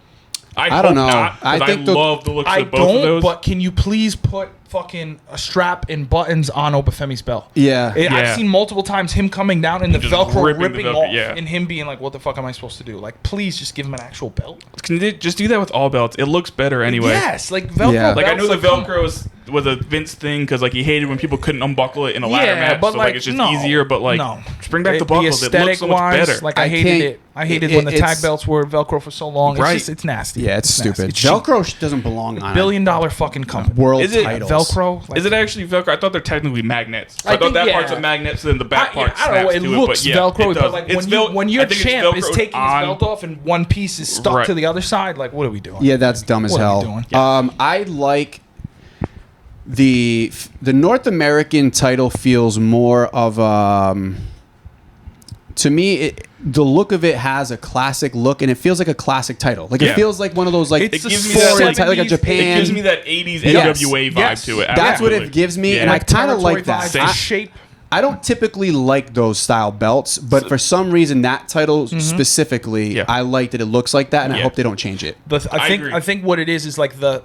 I don't know. Not, I think I love the looks I of both of don't, those. but can you please put fucking a strap and buttons on Obafemi's belt? Yeah. I've seen multiple times him coming down and the Just Velcro ripping ripping the Velcro, off, and him being like, "What the fuck am I supposed to do?" Like, please just give him an actual belt. Can they just do that with all belts? It looks better anyway. Yes, like Velcro. Yeah. Like I know the belts, Velcro was a Vince thing because like he hated when people couldn't unbuckle it in a ladder Yeah, match. but So like, it's just no, easier. But like, no. just bring back the buckles. It looks so much wise, better. Like I I hated can't- it. I hated when the tag it's- belts were Velcro for so long. Right. It's nasty. Yeah, it's nasty. stupid. It's cheap. Velcro doesn't belong on $1 billion fucking company. world Is it titles. Velcro? Like, Is it actually Velcro? I thought they're technically magnets. So I I thought think, that yeah. part's a magnet, so then the back part I don't know. snaps It to looks it. But yeah, Velcro, it does. but like It's when I your think it's champ is Velcroed taking on- his belt off and one piece is stuck Right. to the other side, like what are we doing? Yeah, that's dumb as What are hell. we doing? I like the North American title feels more of to me the look of it has a classic look and it feels like a classic title. Like it feels like one of those like It's It gives me foreign that title, like a 70s Japan. It gives me that 80s Yes. NWA vibe Yes. to it. That's what absolutely. it gives me, Yeah. and I kind of Territory like that. vibes, shape. I don't typically like those style belts, but for some reason that title specifically, Yeah. I like that it looks like that, and I Yeah. hope they don't change it. I agree. think what it is like the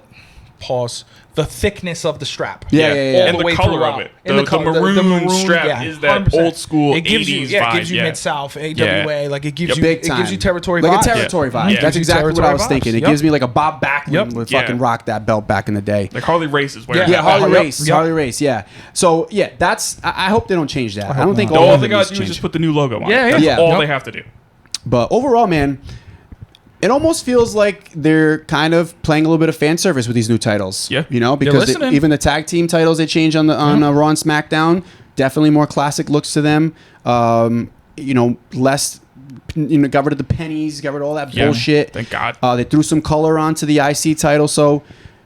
thickness of the strap. Yeah. All And the way color throughout. of it. And The maroon strap is that 100%. old school It gives you, 80s it gives vibe, you yeah. Mid-South, AWA, like it gives you Big it time. gives you territory like vibes. a territory vibe. Yeah. That's Gives you exactly what I was territory thinking. vibes. It gives me like a Bob Backlund Yep. would Yeah. fucking rock that belt back in the day. Like Harley Race is wearing Yeah, that. Harley Yep. Race. Yep. Harley Race, yeah. So, yeah, that's... I hope they don't change that. I don't think All of they them gotta needs do to is just change. put the new logo on. Yeah, it. yeah. That's Yeah. all Yep. they have to do. But overall, man, it almost feels like they're kind of playing a little bit of fan service with these new titles. Yeah. You know, because listening. even the tag team titles they changed on Raw and SmackDown, definitely more classic looks to them. You know, less... You know, got rid of the pennies, got rid of all that Yeah. bullshit. Thank God. They threw some color onto the IC title, so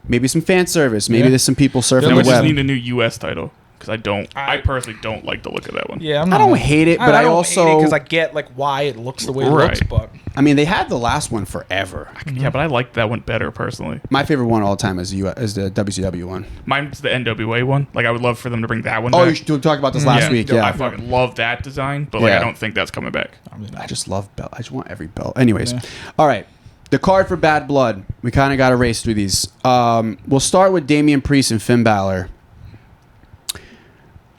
maybe some fan service. Maybe Yeah. there's some people surfing Then the we just web. need a new US title because I personally don't like the look of that one. Yeah, I don't hate it, but I also... because I get like why it looks the way it Right. looks, but I mean, they had the last one forever. Yeah, but I like that one better personally. My favorite one all the time is the WCW one. Mine's the NWA one. Like I would love for them to bring that one Oh, back. you talked about this last week, yeah. I fucking love that design, but like Yeah. I don't think that's coming back. I just love belt. I just want every belt. Anyways, all right. The card for Bad Blood. We kind of got to race through these. We'll start with Damian Priest and Finn Balor.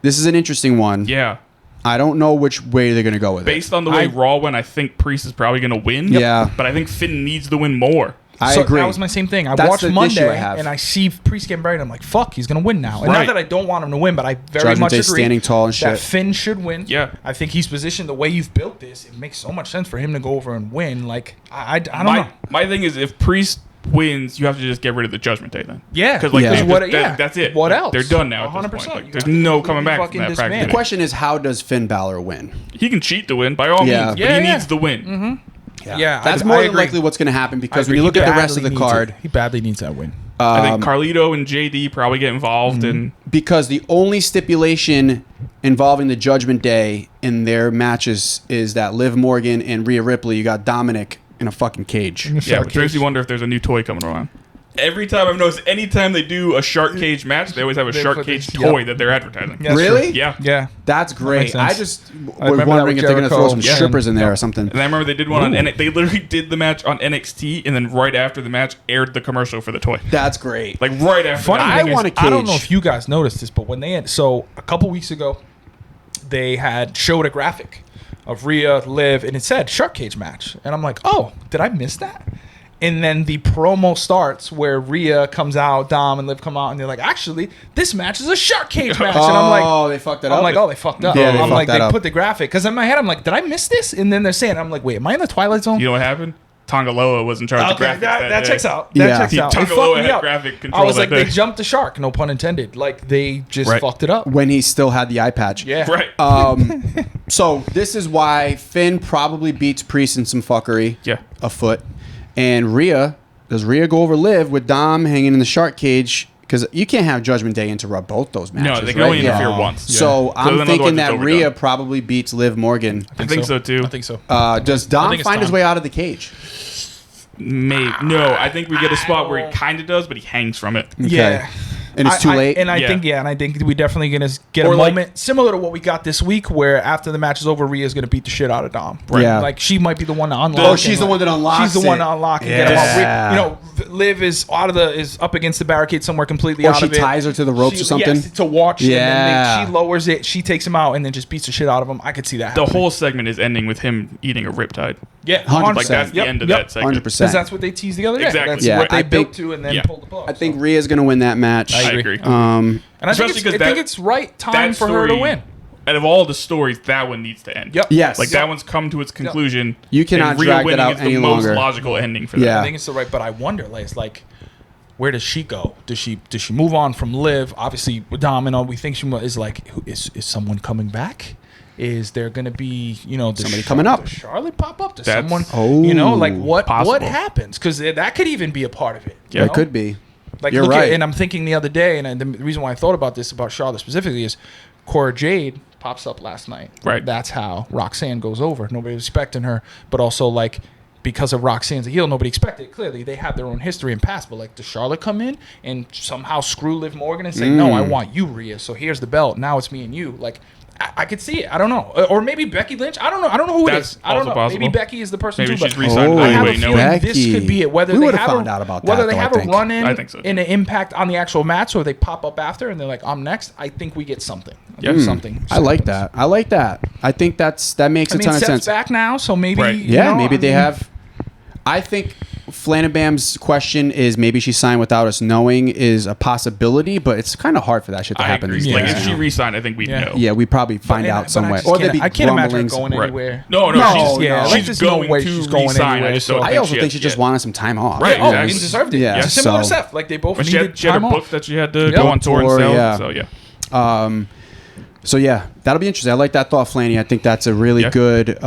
This is an interesting one. Yeah. I don't know which way they're going to go with Based on the way Raw went, I think Priest is probably going to win. Yeah. But I think Finn needs to win more. I agree. That was my same thing. I That's watched the issue Monday I have. and I see Priest getting buried. I'm like, fuck, he's gonna win now. And Right. not that I don't want him to win, but I very Judgment much Day agree standing tall and that shit. Finn should win. Yeah. I think he's positioned the way you've built this. It makes so much sense for him to go over and win. Like I don't know. My thing is if Priest wins, you have to just get rid of the Judgment Day then. Yeah, Because like Yeah. they What- just- yeah. that's it. What else? They're done now. 100%. 100%. Like, You there's gotta no completely coming back fucking from that disband. practice. The question is, how does Finn Balor win? He can cheat to win by all Yeah. means, but Yeah, he yeah. needs the win. Yeah, That's I more than agree. likely what's going to happen I because when agree. you look He at the rest of badly the needs card, it. He badly needs that win. I think Carlito and JD probably get involved and because the only stipulation involving the Judgment Day in their matches is that Liv Morgan and Rhea Ripley, you got Dominic in a fucking cage. yeah, which makes you wonder if there's a new toy coming around. Every time I've noticed, anytime they do a shark cage match, they always have a They shark put cage this- toy that they're advertising. Yeah, that's Really? true. Yeah. Yeah. That's great. makes sense. I just was remember that wondering with if they're going to throw some Jericho. strippers in there or something. And I remember they did one on they literally did the match on NXT, and then right after the match aired the commercial for the toy. That's great. Like right after. Funny that. I thing want is, a I don't know cage. if you guys noticed this, but when they had a couple weeks ago, they had showed a graphic of Rhea, Liv, and it said shark cage match, and I'm like, oh, did I miss that? And then the promo starts where Rhea comes out, Dom and Liv come out, and they're like, actually, this match is a shark cage match. And I'm like, they fucked it up. I'm like, oh, they fucked up. Yeah, I'm like, they up. put the graphic. Because in my head, I'm like, did I miss this? And then they're saying, I'm like, wait, am I in the Twilight Zone? You know what happened? Tongaloa was in charge of graphics. That checks out. Yeah. That checks out. Tongaloa had graphic control. I was like, they jumped the shark, no pun intended. Like, they just fucked it up. When he still had the eye patch. Yeah. Right. So this is why Finn probably beats Priest in some fuckery. Yeah. Afoot. And Rhea, does Rhea go over Liv with Dom hanging in the shark cage? Because you can't have Judgment Day interrupt both those matches. No, they can only interfere once. Yeah. So I'm thinking that overdone. Rhea probably beats Liv Morgan. I think so too. I think so. Does Dom find his way out of the cage? Maybe. No, I think we get a spot where he kind of does, but he hangs from it. Okay. Yeah. And it's too late? I think we definitely going to get a moment similar to what we got this week where after the match is over, Rhea's going to beat the shit out of Dom. Right? Yeah. Like, she might be the one to unlock. Oh, she's the one that unlocks She's the one to unlock and get him out. You know, Liv is up against the barricade somewhere completely out of it. Or she ties her to the ropes or something? Yes, to watch. Yeah. And then she lowers it. She takes him out and then just beats the shit out of him. I could see that The happening. whole segment is ending with him eating a riptide. Yeah, 100%. Like, that's the end of that segment. 100%. Because that's what they teased the other day. Exactly. That's what they I built think- to and then yeah. pulled the plug. I think Rhea's going to win that match. I agree. And I think it's right time for her to win. Out of all the stories, that one needs to end. Yep. Yes. Like, that one's come to its conclusion. You cannot and Rhea drag that winning out is any the longer. most logical ending for Yeah. that. I think it's the right, but I wonder, like, where does she go? Does she move on from Liv? Obviously, Dom and all we think she is like, is someone coming back? Is there going to be, Somebody coming up? Does Charlotte pop up? Does That's- someone, like what possible. happens? Because that could even be a part of it. Yeah, it could be. Like, You're look right. and I'm thinking the other day, and the reason why I thought about this about Charlotte specifically is Cora Jade pops up last night. Right. That's how Roxanne goes over. Nobody was expecting her, but also like because of Roxanne's a heel, nobody expected it. Clearly, they have their own history and past. But like, does Charlotte come in and somehow screw Liv Morgan and say, "No, I want you, Rhea. So here's the belt. Now it's me and you." Like, I could see it. I don't know. Or maybe Becky Lynch. I don't know. I don't know who That's it is. I don't also know. possible. Maybe Becky is the person Maybe too. she's But re-signed I have a anyway. feeling Becky. this could be it. Whether We they would've have found out about whether that, they though, have I a think. run in I think so, too. and an impact on the actual match, or they pop up after and they're like, "I'm next." I think we get something. Something. I like that. I think that makes a ton of Seth's sense. back now, so maybe Right. Yeah, maybe they have. I think Flannabam's question is maybe she signed without us knowing is a possibility, but it's kind of hard for that shit to I happen. agree. these Like, days, if you she know? re-signed, I think we'd know. Yeah, we probably find out some way. Or there'd be I can't imagine her grumblings. going Right. anywhere. No, No, she's, no. she's Like, there's no going way to she's going re-sign. anywhere, I just so- don't I think also think she just wanted some time off. Right, Oh, exactly. he deserved it. Yeah, Yeah, similar so- to Seth. Like, they both But she needed had a time book off. that she had to go on tour and Tour, sell. yeah. So, yeah. So yeah, that'll be interesting. I like that thought, Flanny. I think that's a really good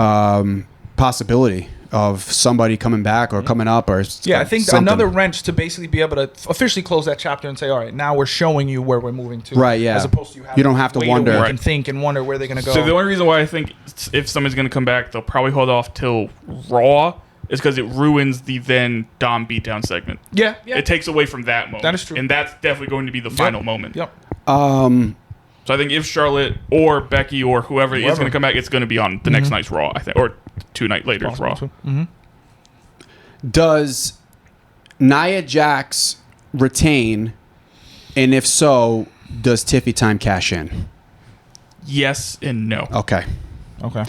possibility of somebody coming back or coming up or Yeah, I think something. another wrench to basically be able to officially close that chapter and say, all right, now we're showing you where we're moving to. Right, yeah. As opposed to You don't have to wait a wonder. week and think and wonder where they're going to go. So the only reason why I think if somebody's going to come back, they'll probably hold off till Raw is because it ruins the then Dom beatdown segment. yeah. It takes away from that moment. That is true. And that's definitely going to be the final moment. Yep. So I think if Charlotte or Becky or whoever is going to come back, it's going to be on the next night's Raw, I think, or 2 nights later's Raw. Does Nia Jax retain? And if so, does Tiffy Time cash in? Yes and no. Okay. Okay.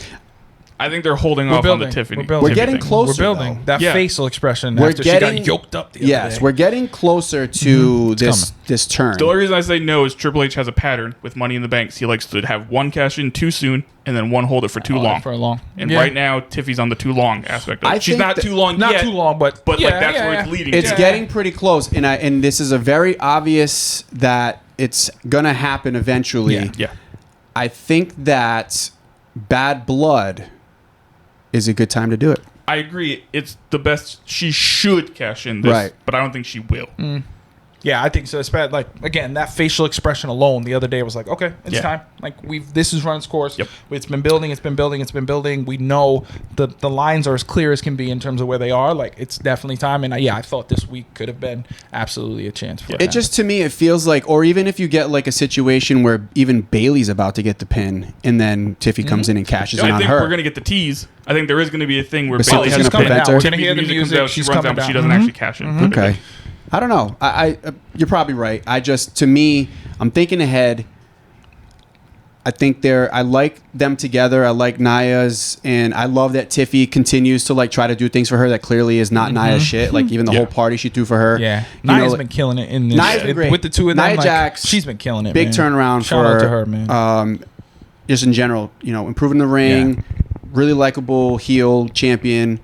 I think they're holding off on the Tiffany. We're building. We're getting thing. closer. We're building. though. That Yeah. facial expression We're after getting- she got yoked up the other Yes, day. we're getting closer to It's this turn. The only reason I say no is Triple H has a pattern with Money in the Banks. He likes to have one cash in too soon and then one hold it for too long. For a long. And Yeah. right now, Tiffy's on the too long aspect of it. I She's think not that- too long Not yet. too long, but But yeah, like that's yeah, where yeah. it's leading. It's to. getting pretty close, and this is a very obvious that it's gonna happen eventually. Yeah. I think that Bad Blood is a good time to do it. I agree. It's the best. She should cash in this, Right. but I don't think she will. Yeah, I think so. It's bad. Like, again, that facial expression alone the other day was like, okay, it's Yeah. time. Like, this has run its course. Yep. It's been building. It's been building. It's been building. We know the lines are as clear as can be in terms of where they are. Like, it's definitely time. And I thought this week could have been absolutely a chance for It just, to me, it feels like, or even if you get like a situation where even Bailey's about to get the pin, and then Tiffy comes in and cashes in I on think her. we're gonna get the tease. I think there is gonna be a thing where But Bailey something's has gonna a pin. prevent her. We're gonna hear the Music comes music. out, she She's runs coming out, but she down. doesn't actually cash in. Okay. I don't know. I you're probably right. To me, I'm thinking ahead. I think I like them together. I like Nia's, and I love that Tiffy continues to like try to do things for her that clearly is not Nia's shit. Like even the whole party she threw for her. Yeah, Nia's been killing it in this. Nia's been great. With the two of them. Nia Jax, she's been killing it. Big man. turnaround Shout for out to her, man. Just in general, improving the ring, really likable heel champion.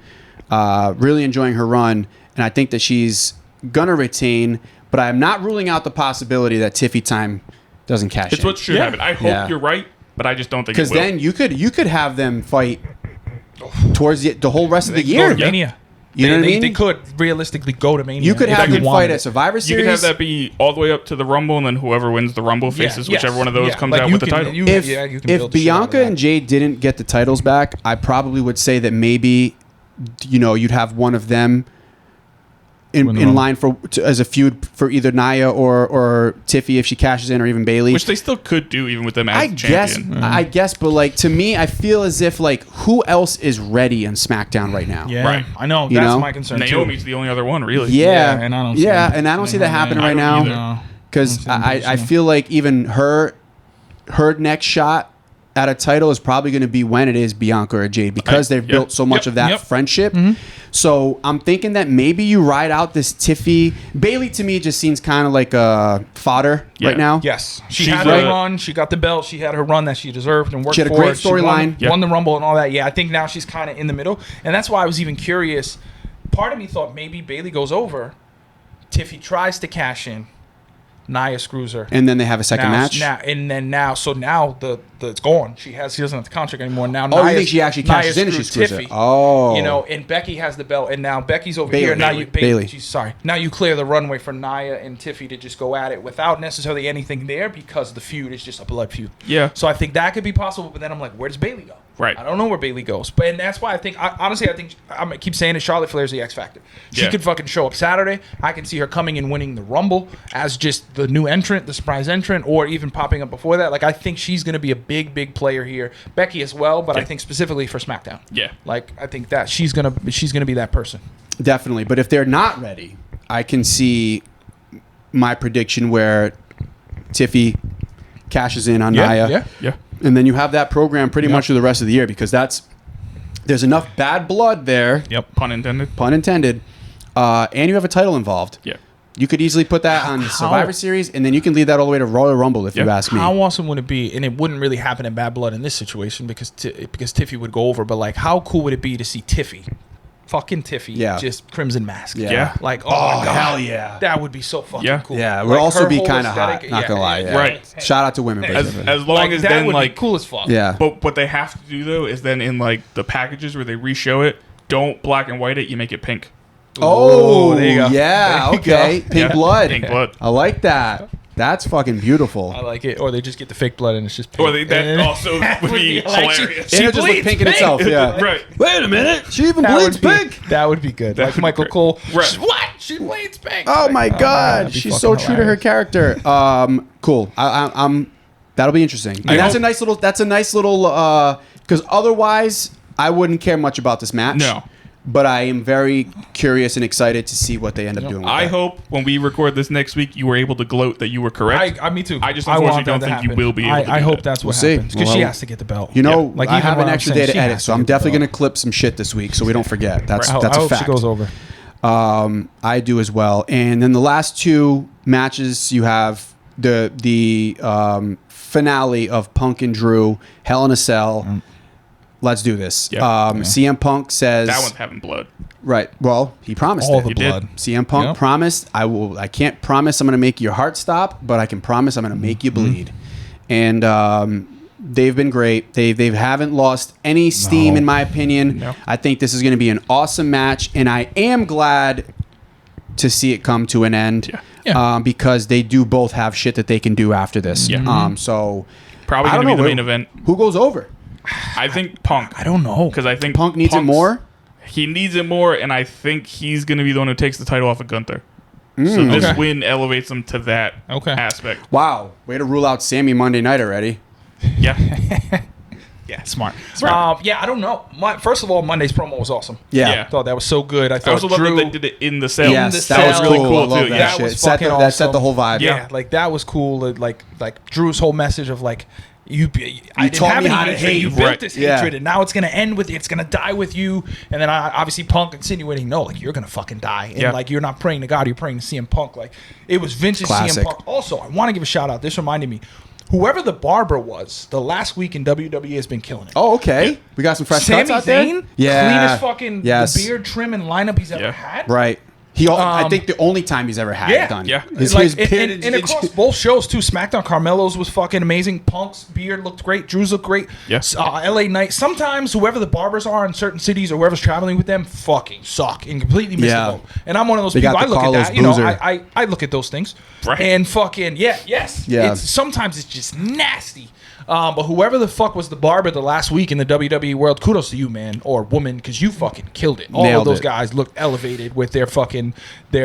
Really enjoying her run, and I think that she's gonna retain. But I am not ruling out the possibility that Tiffy time doesn't cash in. It's what should happen. I hope you're right, but I just don't think it will. Because then you could have them fight towards the whole rest of the year. Mania. You know what I mean? They could realistically go to Mania. You could have them fight at Survivor Series. You could have that be all the way up to the Rumble, and then whoever wins the Rumble faces whichever one of those comes out with the title. If Bianca and Jade didn't get the titles back, I probably would say that maybe you'd have one of them in line as a feud for either Nia or Tiffy if she cashes in, or even Bayley, which they still could do even with them as champion. I guess, but like to me, I feel as if like who else is ready on SmackDown right now? Yeah, right. I know. That's my concern. Naomi's the only other one, really. Yeah, and I don't. And I don't see that happening right now because I feel like even her next shot at a title is probably going to be when it is Bianca or Jade, because they've built so much of that friendship. So I'm thinking that maybe you ride out this Tiffy. Bayley to me just seems kind of like a fodder right now. Yes, she had her run. She got the belt. She had her run that she deserved and worked for. She had a great storyline. Won the Rumble and all that. Yeah, I think now she's kind of in the middle, and that's why I was even curious. Part of me thought maybe Bayley goes over. Tiffy tries to cash in. Nia screws her, and then they have a second match. Now the it's gone. She doesn't have the contract anymore. Now, you think she actually cashes in and she screws her? And Becky has the belt, and now Becky's over Bayley, here. Now Bayley. Now you clear the runway for Nia and Tiffy to just go at it without necessarily anything there, because the feud is just a blood feud. Yeah. So I think that could be possible, but then I'm like, where does Bayley go? Right. I don't know where Bayley goes, and that's why I think honestly I'm gonna keep saying it. Charlotte Flair's the X factor. She could fucking show up Saturday. I can see her coming and winning the Rumble as just the new entrant, the surprise entrant, or even popping up before that. Like I think she's gonna be a big player here. Becky as well, but I think specifically for SmackDown. Yeah. Like I think that she's gonna be that person. Definitely, but if they're not ready, I can see my prediction where Tiffy cashes in on Nia. Yeah. And then you have that program pretty much for the rest of the year, because there's enough bad blood there. Yep. Pun intended. And you have a title involved. Yeah. You could easily put that on the Survivor Series, and then you can lead that all the way to Royal Rumble if you ask me. How awesome would it be? And it wouldn't really happen in Bad Blood in this situation because Tiffy would go over. But like, how cool would it be to see fucking Tiffy, just Crimson Mask? Yeah. Like, oh my God. Hell yeah. That would be so fucking cool. Yeah, it would like, also be kind of hot, not gonna lie. Yeah. Right. Shout out to women. As long as that then would like be cool as fuck. Yeah. But what they have to do though is then in like the packages where they reshow it, don't black and white it, you make it pink. Oh, there you go. Yeah, There you okay. go. Pink blood. Pink blood. I like that. That's fucking beautiful. I like it. Or they just get the fake blood and it's just pink. Or that also would be hilarious. It'll just look pink in itself. Yeah. Right. Wait a minute. She even bleeds pink. That would be good. Like Michael Cole. Right. What? She bleeds pink. Oh my God. that'd be She's fucking so true to her hilarious. character. Cool. I'm that'll be interesting. And that's a nice little because otherwise I wouldn't care much about this match. No. But I am very curious and excited to see what they end up doing with I that. hope when we record this next week, you were able to gloat that you were correct. Me too. I just unfortunately want that don't to think you happen. will be able to do I hope that. that's what We'll see. happens. Because Well, she has to get the belt. You know, Like, I even have an what I'm extra saying, day to she edit, has so to I'm get the definitely belt. going to clip some shit this week so we don't forget. That's I a hope fact. she goes over. I do as well. And then the last two matches, you have the finale of Punk and Drew, Hell in a Cell. Let's do this. Yeah. CM Punk says That one's having blood. right. Well, he promised All it. the He did. blood. CM Punk promised, I can't promise I'm going to make your heart stop, but I can promise I'm going to make you bleed. And they've been great. They haven't lost any steam, in my opinion. No. I think this is going to be an awesome match, and I am glad to see it come to an end. Because they do both have shit that they can do after this. So Probably I going don't to be the know. main event. Who goes over? I think Punk. I don't know. Because I think Punk needs it Punk's- more. He needs it more, and I think he's going to be the one who takes the title off of Gunther. So this win elevates him to that aspect. Wow, way to rule out Sammy Monday night already. Yeah. Yeah, smart. I don't know. First of all, Monday's promo was awesome. Yeah. I thought that was so good. I I thought also love Drew, that they did it in the cell. Yes, the that was cell. really Really cool. cool, I love too. that That shit. was It set fucking that set awesome. the whole vibe. Yeah, like that was cool. Like Drew's whole message of like, I didn't taught have me any how to hatred. hate. You built Right. this Yeah. hatred, and now it's gonna end with it's gonna die with you. And then obviously Punk insinuating, no, like you're gonna fucking die, and like you're not praying to God, you're praying to CM Punk. Like it was vintage Classic. CM Punk. Also, I want to give a shout out. This reminded me, whoever the barber was, the last week in WWE has been killing it. Oh, okay. We got some fresh cuts Sami out there. Zayn, Yeah. cleanest fucking the beard trim and lineup he's ever had. Right. I think the only time he's ever had it done. Yeah. His beard and across both shows too. SmackDown, Carmelo's was fucking amazing. Punk's beard looked great. Drew's looked great. Yes. LA Knight. Sometimes whoever the barbers are in certain cities or whoever's traveling with them fucking suck and completely miss the boat. And I'm one of those people. got I the look Carlos at that. You know, Boozer. I look at those things. Right. And fucking Yeah. Sometimes it's just nasty. But whoever the fuck was the barber the last week in the WWE world, kudos to you, man, or woman, because you fucking killed it. All Nailed of those it. guys looked elevated with their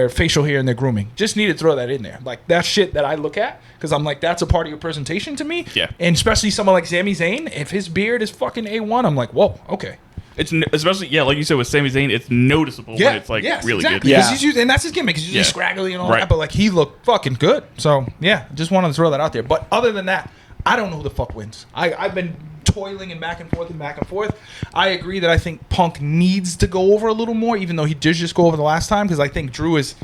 facial hair and their grooming. Just need to throw that in there. Like, that shit that I look at, because I'm like, that's a part of your presentation to me. Yeah. And especially someone like Sami Zayn, if his beard is fucking A1, I'm like, whoa, okay. It's especially like you said with Sami Zayn, it's noticeable when it's like really exactly. good. Yeah. 'Cause he's usually, and that's his gimmick. He's usually scraggly and all Right. that, but like he looked fucking good. So yeah, just wanted to throw that out there. But other than that, I don't know who the fuck wins. I've been toiling and back and forth and back and forth. I agree that I think Punk needs to go over a little more, even though he did just go over the last time, because I think Drew's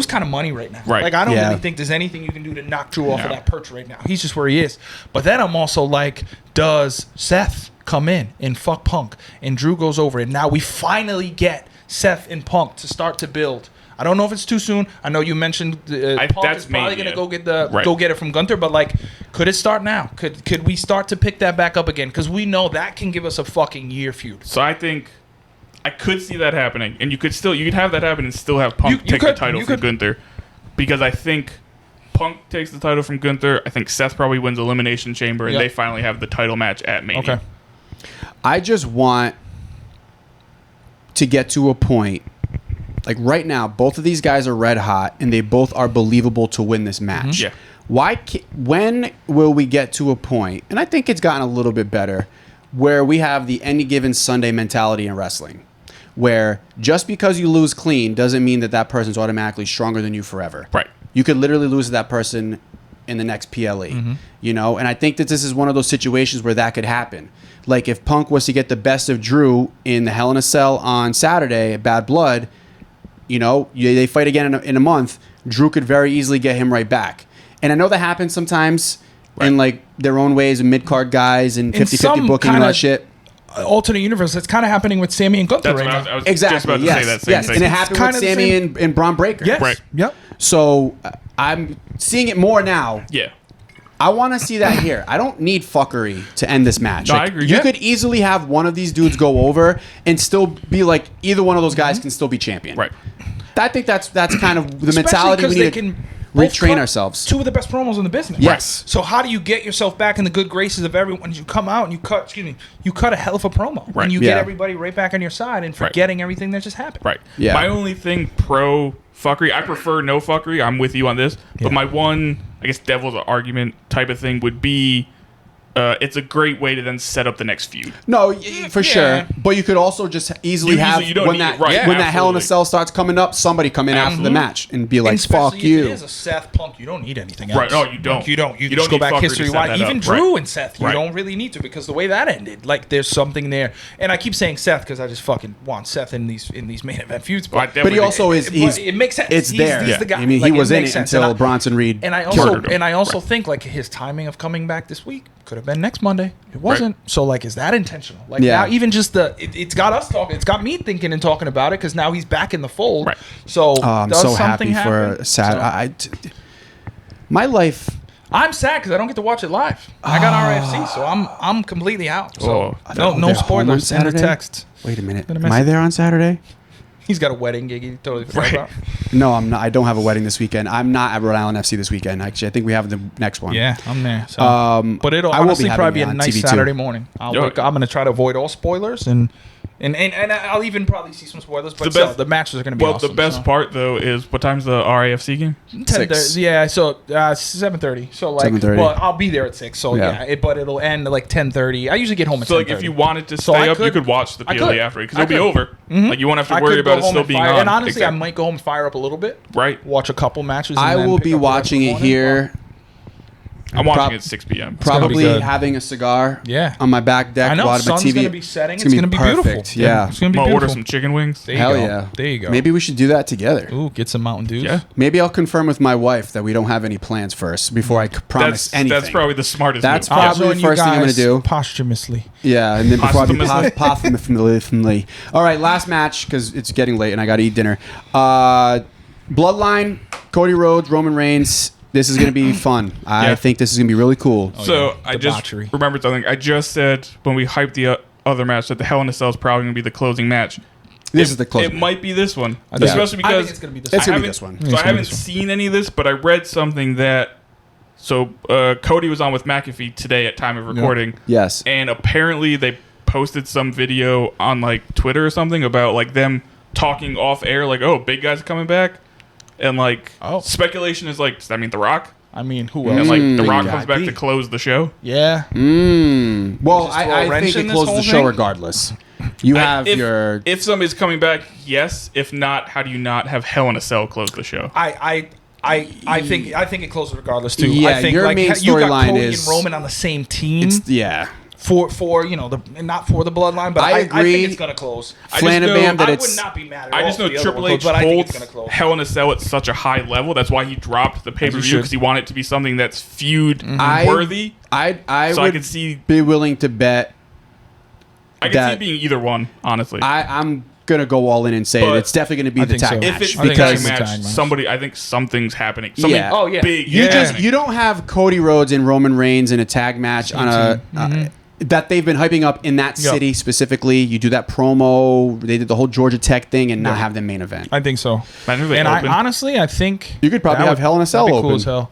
kind of money right now. Right. Like I don't Yeah. really think there's anything you can do to knock Drew off of that perch right now. He's just where he is. But then I'm also like, does Seth come in and fuck Punk and Drew goes over, and now we finally get Seth and Punk to start to build. I don't know if it's too soon. I know you mentioned Punk that's is probably maybe going to it. go get it from Gunther, but like, could it start now? Could we start to pick that back up again? Because we know that can give us a fucking year feud. So I think I could see that happening, and you could have that happen and still have Punk take the title from Gunther, because I think Punk takes the title from Gunther. I think Seth probably wins Elimination Chamber, and they finally have the title match at Mania. Okay. I just want to get to a point. Like right now, both of these guys are red hot, and they both are believable to win this match. Yeah. When will we get to a point, and I think it's gotten a little bit better, where we have the any given Sunday mentality in wrestling, where just because you lose clean doesn't mean that person's automatically stronger than you forever. Right. You could literally lose to that person in the next PLE, you know? And I think that this is one of those situations where that could happen. Like if Punk was to get the best of Drew in the Hell in a Cell on Saturday at Bad Blood, you know, they fight again in a month, Drew could very easily get him right back. And I know that happens sometimes in like their own ways, and mid-card guys and 50-50 booking and all that shit. Alternate universe, that's kind of happening with Sammy and Gunther That's right what now. I was Exactly. just about to say that same thing. And it happened with Sammy and Braun Breaker. Yes. Right. Yep. So I'm seeing it more now. Yeah. I want to see that here. I don't need fuckery to end this match. No, I agree. You Yeah. could easily have one of these dudes go over and still be like, either one of those guys can still be champion. Right. I think that's kind of the Especially mentality we 'cause need they to can both retrain cut ourselves. Two of the best promos in the business. Yes. So how do you get yourself back in the good graces of everyone? You come out and you cut a hell of a promo. Right. And you Yeah. get everybody right back on your side and forgetting everything that just happened. Right. Yeah. My only thing pro fuckery, I prefer no fuckery. I'm with you on this. But my one, I guess, devil's argument type of thing would be it's a great way to then set up the next feud. No, for sure. But you could also just easily have you don't when need that it. Right, when that Hell in a absolutely. Cell starts coming up, somebody come in after the match and be like, And "Fuck especially you." if it is a Seth Punk, you don't need anything else. Right. No, you don't. Like, you don't. You You just don't go need back fuckery to history set wise. that Even up. Drew Right. and Seth, you Right. don't really need to, because the way that ended, like there's something there. And I keep saying Seth because I just fucking want Seth in these main event feuds. Right, But he also is. It makes sense. It's there. He's the guy. I mean, Like, he was in makes it sense. until And Bronson Reed. And I murdered him. also think like his timing of coming back this week could have been next Monday. It wasn't. So like, is that intentional? Like Yeah. now, even just it's got us talking. It's got me thinking and talking about it because now he's back in the fold. Right. So I'm does so something happy for happen? sad. So- My life. I'm sad because I don't get to watch it live. I got RFC, so I'm completely out. So Oh. no They're home on spoilers in the Saturday? text. Wait a minute. Been a Am I message. there on Saturday? He's got a wedding gig. He totally forgot Right. about. No, I'm not. I don't have a wedding this weekend. I'm not at Rhode Island FC this weekend. Actually, I think we have the next one. Yeah, I'm there. So. But it'll I will be honestly having probably it be a on nice TV too. Saturday morning. I'm Yo. going to try to avoid all spoilers and I'll even probably see some spoilers. But The best- the matches are going to be Well, awesome. the best so. part though is what time's the RAFC game? 10:30. Yeah, so 7:30. So like, 7:30. well, I'll be there at 6. So Yeah. but it'll end at like 10:30. I usually get home at So 10:30. like, if you wanted to So stay I up, you could- could watch the I PLE could. after because I it'll be could. over. Mhm. Like you won't have to I worry could go about it home still and being fire, on. and honestly, Exactly. I might go home and fire up a little bit. Right. Watch a couple matches. And I then will pick be up the rest of watching the it morning. here I'm watching it at 6 p.m. Probably having a cigar on my back deck. I know. Watching Sun's my TV. going to be setting. It's going to be perfect. beautiful. Yeah. It's going to be I'll beautiful. order some chicken wings. Hell yeah. There you go. Maybe we should do that together. Ooh, get some Mountain Dews. Yeah. Maybe I'll confirm with my wife that we don't have any plans first before I promise anything. That's probably the smartest That's move. probably the first thing I'm going to do. Posthumously. Yeah, and then before I be Posthumously. All right, last match because it's getting late and I got to eat dinner. Bloodline, Cody Rhodes, Roman Reigns. This is going to be fun. I think this is going to be really cool. So I just remembered something. I just said when we hyped the other match that the Hell in a Cell is probably going to be the closing match. This is the closing. It might be this one, especially because I think it's going to be this it's one. going to be this one. So I haven't seen any of this, but I read something that. So Cody was on with McAfee today at time of recording. Yes. And apparently they posted some video on like Twitter or something about like them talking off air, like, "Oh, big guys are coming back," and like speculation is like, does that mean The Rock? I mean, who else? And like The Rock comes back to close the show. Yeah. Well, I think it closes the show regardless. You have if somebody's coming back, yes. If not, how do you not have Hell in a Cell close the show? I think it closes regardless too. Yeah, I think your main storyline Cody is and Roman on the same team. For you know not for the bloodline, but I think it's gonna close. I would not be mad at all. I just know Triple H holds Hell in a Cell at such a high level. That's why he dropped the pay per view because he wanted it to be something that's feud worthy. I would be willing to bet. I can see it being either one, honestly. I'm gonna go all in and say it's definitely gonna be the tag match. If it's the tag match, I think something's happening. Something big. You don't have Cody Rhodes and Roman Reigns in a tag match on a that they've been hyping up in that city specifically. You do that promo. They did the whole Georgia Tech thing and not have the main event. I think so. And I think you could probably have Hell in a Cell open. Cool as hell.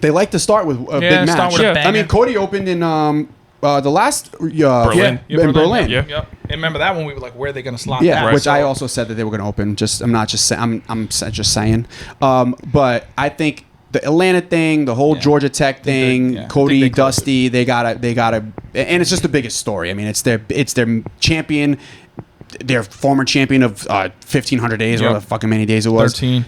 They like to start with a big match. I mean, Cody opened in the last Berlin. In Berlin. Yeah. And remember that one? We were like, where are they going to slot? Yeah, that? which I also said that they were going to open. I'm just saying. But I think the Atlanta thing, the whole Georgia Tech thing, Cody, Dusty, they gotta, and it's just the biggest story. I mean, it's their champion. Their former champion of 1,500 days, or whatever fucking many days it was. 13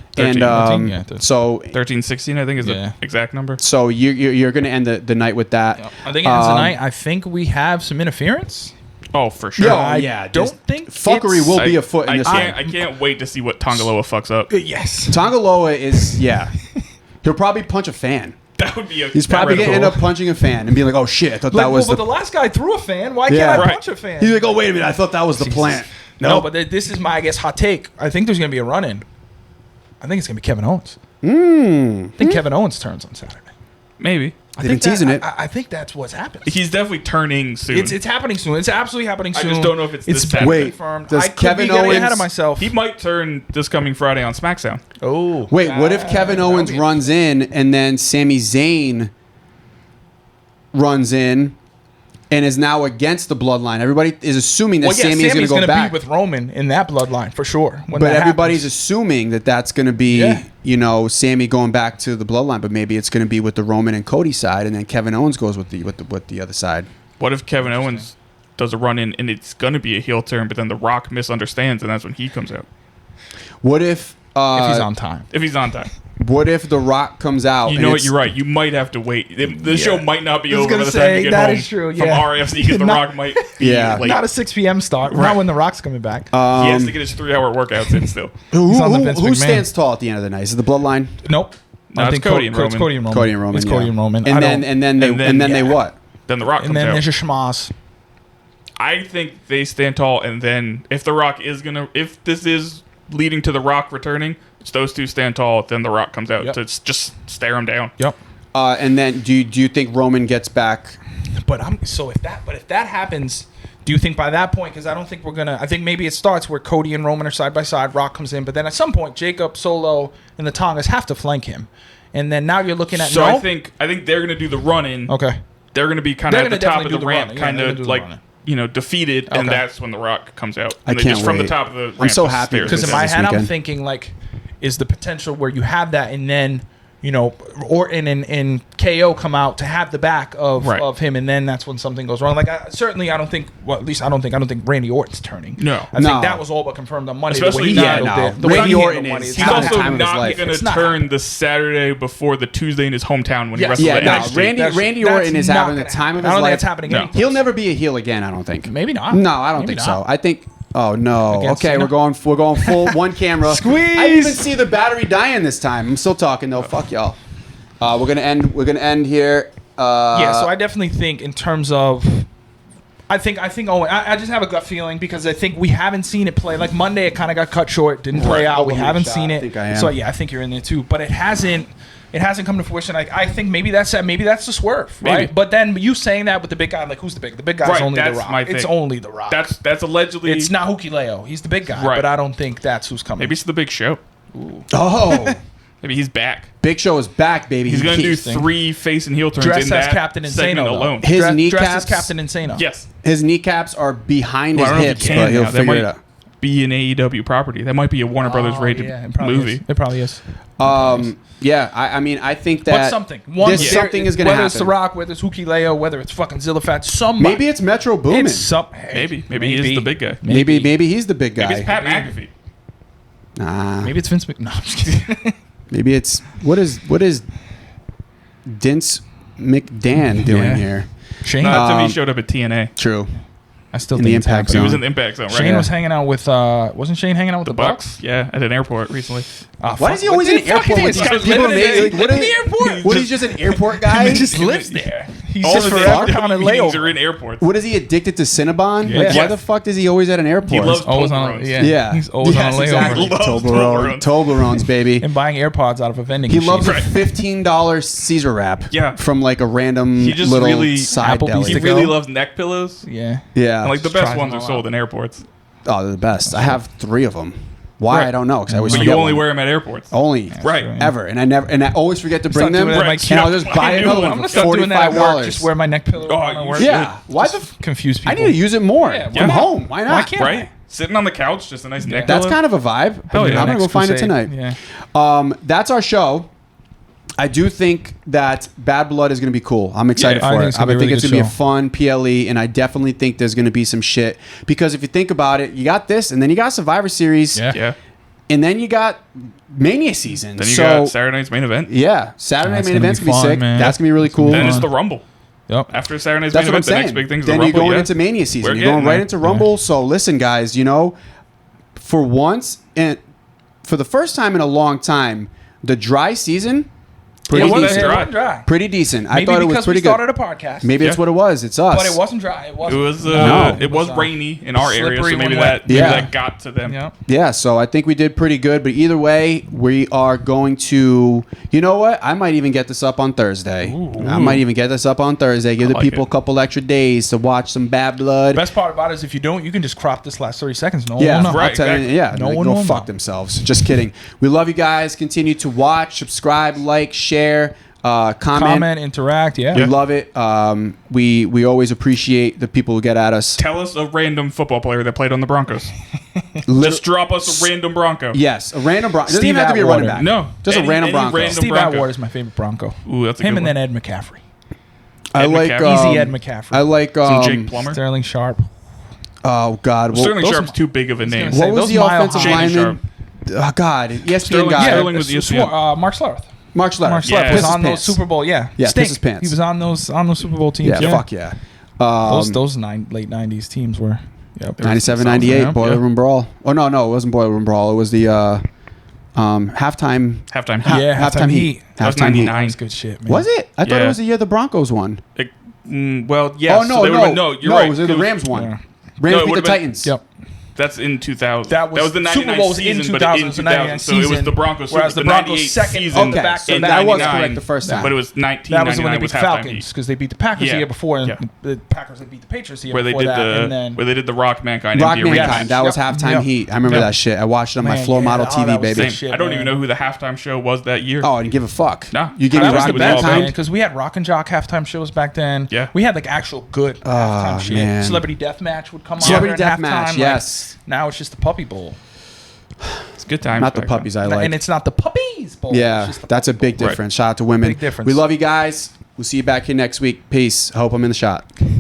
so 13, 16, I think is the exact number. So you're going to end the night with that. I think it ends the night. I think we have some interference. Oh, for sure. I don't think fuckery will be afoot in this one. I can't wait to see what Tongaloa fucks up. Yes. Tongaloa is, he'll probably punch a fan. That would be He's probably going to end up punching a fan and be like, oh shit, I thought that was but the last guy threw a fan. Why can't I punch a fan? He's like, oh, wait a minute, I thought that was the plan. No, but this is my, I guess, hot take. I think there's going to be a run-in. I think it's going to be Kevin Owens. I think Kevin Owens turns on Saturday. Maybe. They've been teasing it. I think that's what's happening. He's definitely turning soon. It's happening soon. It's absolutely happening soon. I just don't know if it's this Saturday. Wait, confirmed. does I could Kevin be getting Owens ahead of myself? He might turn this coming Friday on SmackDown. Oh. Wait, what if Kevin Owens runs in and then Sami Zayn runs in and is now against the bloodline? Everybody is assuming that Sami is going to go back. Be with Roman in that bloodline for sure. But everybody's assuming that that's going to be, Sami going back to the bloodline. But maybe it's going to be with the Roman and Cody side, and then Kevin Owens goes with the other side. What if Kevin Owens does a run in and it's going to be a heel turn, but then The Rock misunderstands and that's when he comes out? What if he's on time? If he's on time. What if The Rock comes out? You know what? You're right. You might have to wait. The show might not be over by the time you get that home is true, from RFC because The Rock might be late. Not a 6 p.m. start. Not when The Rock's coming back. He has to get his 3-hour workouts in still. Who stands tall at the end of the night? Is it the bloodline? Nope. No, I think Cody and Roman. It's Cody and Roman. Cody and Roman. It's Cody and Roman. And then they what? Then The Rock comes out. And then there's a schmoz. I think they stand tall, and then if The Rock is if this is leading to The Rock returning, it's those two stand tall, then The Rock comes out to just stare him down. Yep. And then do you think Roman gets back? If that happens, do you think by that point? Because I don't think we're gonna. I think maybe it starts where Cody and Roman are side by side. Rock comes in, but then at some point, Jacob, Solo, and the Tongas have to flank him, and then now you're looking at. So I think they're gonna do the run in. Okay. They're gonna be kind of at the top of the ramp, kind of like. Defeated, and that's when The Rock comes out. I can't wait. From the top of the ramp. I'm so happy because in my head I'm thinking like, is the potential where you have that, and then Orton and KO come out to have the back of him, and then that's when something goes wrong. Like I don't think Randy Orton's turning. No. I think that was all but confirmed on Monday. Especially Randy Orton is he's also not going to turn the Saturday before the Tuesday in his hometown when he wrestles at NXT. Randy Orton is having the time of his life. I don't think it's happening. No. He'll never be a heel again. I don't think. Maybe not. No, I don't think so. I think. Oh no! Okay, we're going full one camera. Squeeze. I didn't even see the battery dying this time. I'm still talking though. Fuck y'all. We're gonna end here. So I definitely think in terms of, I think Owen. I just have a gut feeling because I think we haven't seen it play. Like Monday, it kind of got cut short, didn't play out. We haven't seen it. I think you're in there too, but it hasn't. It hasn't come to fruition. I think maybe that's the swerve, right? Maybe. But then you saying that with the big guy, like who's the big? The big guy's only The Rock. It's only The Rock. That's allegedly. It's not Hukileo. He's the big guy, but I don't think that's who's coming. Maybe it's the Big Show. Ooh. Oh, maybe he's back. Big Show is back, baby. He's going to do 3 face and heel turns dressed in that as Captain segment Insano alone. His dressed kneecaps, as Captain Insano. Yes. His kneecaps are behind his I don't know if hips, he but can he'll now. figure it out. Be an AEW property. That might be a Warner Brothers rated movie. It probably is. Yeah, I mean, I think that something is going to happen. Whether it's The Rock, whether it's Hukileo, whether it's fucking Zillafat, somebody. Maybe it's Metro Boomin. Maybe he is the big guy. Maybe he's the big guy. Maybe it's Pat McAfee. Nah. Maybe it's Vince McMahon. No, I'm just kidding. Maybe it's what is Dince McDan doing here? Shane. That's if he showed up at TNA. True. I still in think the Impact Zone. He was in the Impact Zone, right? Shane was hanging out with. Wasn't Shane hanging out with the Bucks? Yeah, at an airport recently. Why is he always in an airport with these people? What in the airport? What, he's just an airport guy? He just lives there. He's All just of forever the on a meetings layover. are in airports. What is he addicted to Cinnabon? Yeah. Like, why the fuck is he always at an airport? He loves always on. Toblerones. Yeah, he's always on a layover. Exactly. Toblerones, baby. And buying AirPods out of a vending He machine. loves a $15 Caesar wrap. Yeah. From like a random He just little really side Applebee's deli. He really loves neck pillows. Yeah. Yeah. And like the best tries ones them are all sold out. in airports. Oh, they're the best. I have 3 of them. Why? Right. I don't know. Because I always But forget you only one. wear them at airports. Only. Right. Ever. And I always forget to bring Start them. doing that at my And I'll just buy I'm another gonna one for start doing that at work. Just $45. wear my neck pillow. Oh, on you work. should. Yeah. Why the confuse people? I need to use it more. Yeah, I'm why home. Why not? Why can't Right? Sitting on the couch, just a nice neck That's pillow. kind of a vibe. Hell yeah. I'm going to go find it tonight. Yeah. That's our show. I do think that Bad Blood is going to be cool. I'm excited I for think it. it's I gonna be a think really it's good going to be a show. fun PLE, and I definitely think there's going to be some shit. Because if you think about it, you got this, and then you got Survivor Series, Yeah. and then you got Mania season. Then you got Saturday night's main event. Yeah, Saturday That's main gonna event's be going to be fun, sick. man. That's going to be really cool. Then it's the Rumble. Yep. After Saturday night's That's main what I'm event, the saying. next big thing's Then the Rumble. you're going yeah. into Mania season. We're You're going getting right there. into Rumble. So listen, guys, for once, and for the first time in a long time, the dry season, pretty wasn't decent. dry. It wasn't dry. Pretty decent. I Maybe thought it was because pretty we good. started a podcast. Maybe that's what it was. It's us. But it wasn't dry. It It wasn't. was No. it was rainy in our area, so slippery maybe when that wet. maybe Yeah. that got to them. Yeah. Yeah, so I think we did pretty good. But either way, we are going to. You know what? I might even get this up on Thursday. I might even get this up on Thursday. Give the like people it. a couple extra days to watch some Bad Blood. The best part about it is if you don't, you can just crop this last 30 seconds. No Yeah, one will know. Right, I'll tell you, exactly. yeah. No Like, one go will fuck know. themselves. Just kidding. We love you guys. Continue to watch, subscribe, like, share, comment. Interact. Yeah. We love it. We always appreciate the people who get at us. Tell us a random football player that played on the Broncos. Lit- Just drop us a random Bronco. Yes, a random Bronco. Doesn't Steve even have to be a running Atwater. back. No, just a random any Bronco. random Steve Bronco. Atwater is my favorite Bronco. Ooh, that's a Him good and one. then Ed McCaffrey. I Ed like McCaffrey. Easy Ed McCaffrey. I like Some Jake Plummer. Sterling Sharp. Oh God, Sterling those Sharp's are- too big of a name. gonna say, what was those the mile offensive high. Shannon lineman? Oh God, ESPN Sterling- guy. Sterling was ESPN. Mark Schlereth. Mark Schlereth. Mark Schlereth Yeah. was Pisses on those pants. Super Bowl. Yeah. Yeah, Stink. pisses pants. He was on those Super Bowl teams. Yeah, fuck yeah. Those late 90s teams were. Yep. 97, 98, Yeah. Boiler Room Brawl. Oh no, it wasn't Boiler Room Brawl. It was the halftime. Halftime. Yeah, halftime heat. That was Halftime heat. 99. That's good shit, man. Was it? I thought Yeah. it was the year the Broncos won. Well, yeah. Oh no, you're right. It was the Rams won. Yeah. Rams No, it beat the would've been- Titans. Yep. That's in 2000. That was the 99 Super Bowl was in season, 2000, but so in 99 2000. So it was season, the Broncos. whereas the the Broncos 98 second season. on the Okay, back so in that was 99. correct the first time. But it was That was when 1999 they beat was the halftime Falcons heat. because they beat the Packers Yeah. the year before, and Yeah. the Packers they beat the Patriots the year Where they before did that, and then where they did the Rock Mankind. Rock empty arena Mankind. match. That was Yep. halftime Yep. heat. I remember Yep. that shit. I watched it on my Man, floor yeah. model Oh, TV, that was baby. sick. Shit, I don't man. even know who the halftime show was that year. Oh, I didn't give a fuck. No. You give me That was Rock the best, Mankind. man, because we had Rock and Jock halftime shows back then. Yeah. We had like actual good halftime shit. man. Celebrity Deathmatch would come on. Celebrity during Deathmatch, halftime, yes. Like, now it's just the Puppy Bowl. Good times. Not the puppies I like. And it's not the puppies. Bowl. Yeah, that's a big difference. Shout out to women. Big difference. We love you guys. We'll see you back here next week. Peace. I hope I'm in the shot.